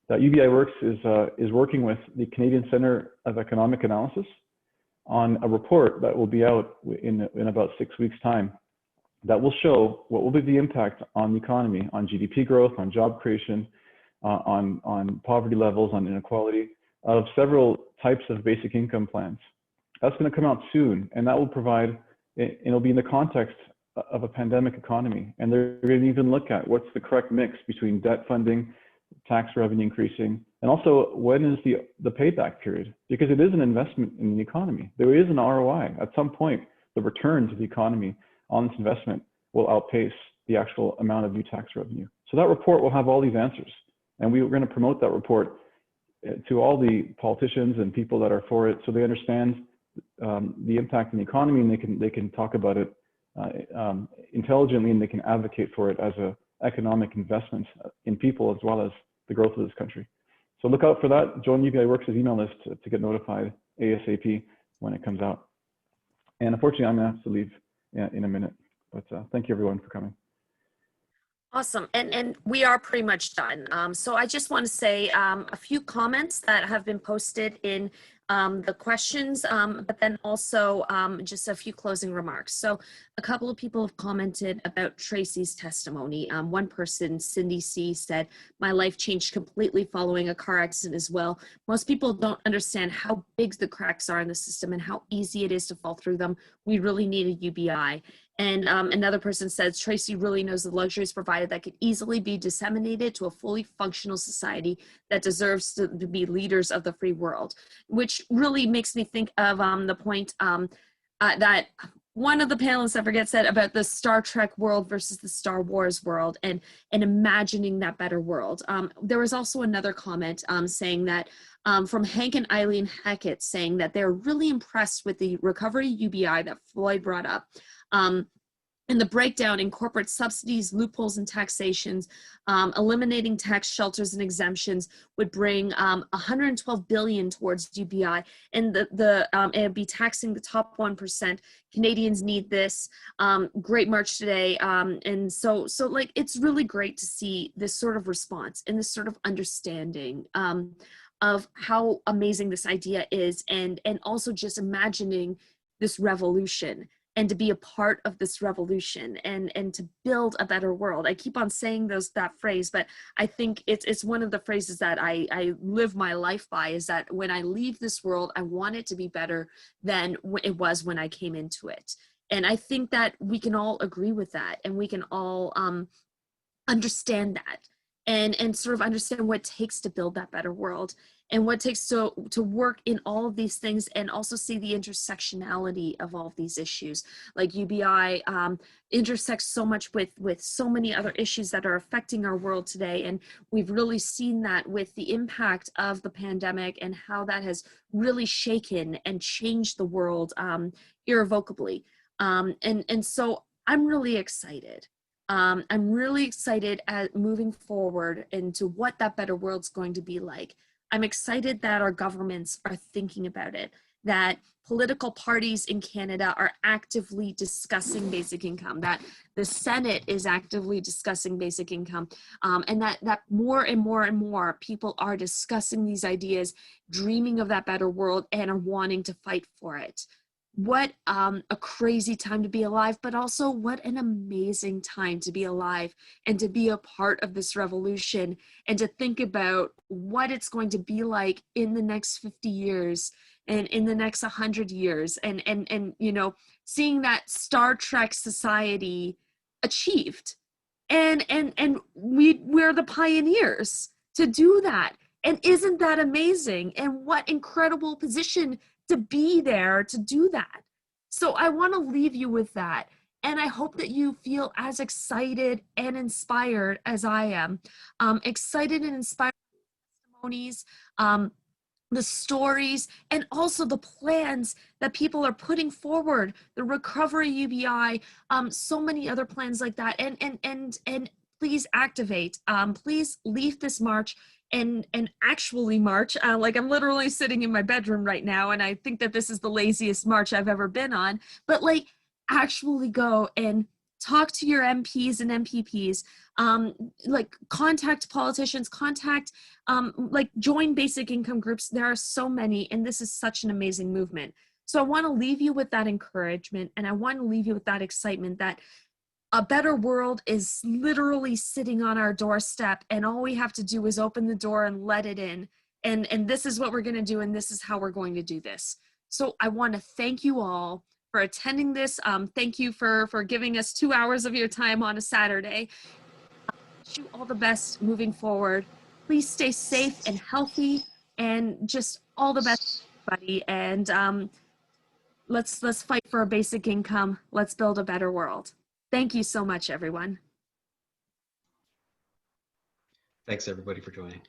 that UBI Works is working with the Canadian Centre of Economic Analysis on a report that will be out in about 6 weeks' time, that will show what will be the impact on the economy, on GDP growth, on job creation, on poverty levels, on inequality, of several types of basic income plans. That's going to come out soon, and that will provide, it'll be in the context of a pandemic economy. And they're going to even look at what's the correct mix between debt funding, tax revenue increasing, and also when is the payback period, because it is an investment in the economy. There is an ROI. At some point, the return to the economy on this investment will outpace the actual amount of new tax revenue. So that report will have all these answers. And we're going to promote that report to all the politicians and people that are for it, so they understand the impact on the economy, and they can talk about it intelligently, and they can advocate for it as an economic investment in people as well as the growth of this country. So look out for that. Join UBI Works' email list to get notified ASAP when it comes out. And unfortunately, I'm going to have to leave in a minute, but thank you everyone for coming. Awesome, and we are pretty much done. So I just want to say a few comments that have been posted in the questions, but then also just a few closing remarks. So a couple of people have commented about Tracey's testimony. One person, Cindy C, said, "My life changed completely following a car accident as well. Most people don't understand how big the cracks are in the system and how easy it is to fall through them. We really need a UBI." And another person says, "Tracey really knows the luxuries provided that could easily be disseminated to a fully functional society that deserves to be leaders of the free world," which really makes me think of the point that one of the panelists, I forget, said about the Star Trek world versus the Star Wars world, and imagining that better world. There was also another comment saying that from Hank and Eileen Hackett, saying that they're really impressed with the recovery UBI that Floyd brought up. And the breakdown in corporate subsidies, loopholes, and taxations, eliminating tax shelters and exemptions would bring 112 billion towards UBI, and it'd be taxing the top 1%. Canadians need this. Great march today, and so like it's really great to see this sort of response and this sort of understanding of how amazing this idea is, and also just imagining this revolution, and to be a part of this revolution, and to build a better world. I keep on saying that phrase, but I think it's one of the phrases that I live my life by, is that when I leave this world, I want it to be better than it was when I came into it. And I think that we can all agree with that, and we can all understand that, and sort of understand what it takes to build that better world, and what it takes to work in all of these things, and also see the intersectionality of all of these issues. Like UBI intersects so much with so many other issues that are affecting our world today. And we've really seen that with the impact of the pandemic, and how that has really shaken and changed the world irrevocably. And so I'm really excited. I'm really excited at moving forward into what that better world's going to be like. I'm excited that our governments are thinking about it, that political parties in Canada are actively discussing basic income, that the Senate is actively discussing basic income, and that more and more and more people are discussing these ideas, dreaming of that better world, and are wanting to fight for it. What a crazy time to be alive, but also what an amazing time to be alive and to be a part of this revolution, and to think about what it's going to be like in the next 50 years and in the next 100 years, and you know, seeing that Star Trek society achieved, and we're the pioneers to do that. And isn't that amazing? And what incredible position to be there to do that. So I want to leave you with that. And I hope that you feel as excited and inspired as I am. Excited and inspired testimonies, the stories, and also the plans that people are putting forward, the recovery UBI, so many other plans like that. And please activate. Please leave this march and actually march. Like, I'm literally sitting in my bedroom right now, and I think that this is the laziest march I've ever been on, but like, actually go and talk to your MPs and MPPs, like contact politicians, contact, like join basic income groups. There are so many, and this is such an amazing movement. So I want to leave you with that encouragement, and I want to leave you with that excitement that a better world is literally sitting on our doorstep, and all we have to do is open the door and let it in. And this is what we're going to do, and this is how we're going to do this. So I want to thank you all for attending this. Thank you for giving us 2 hours of your time on a Saturday. I wish you all the best moving forward. Please stay safe and healthy, and just all the best, everybody. And let's fight for a basic income. Let's build a better world. Thank you so much, everyone. Thanks, everybody, for joining.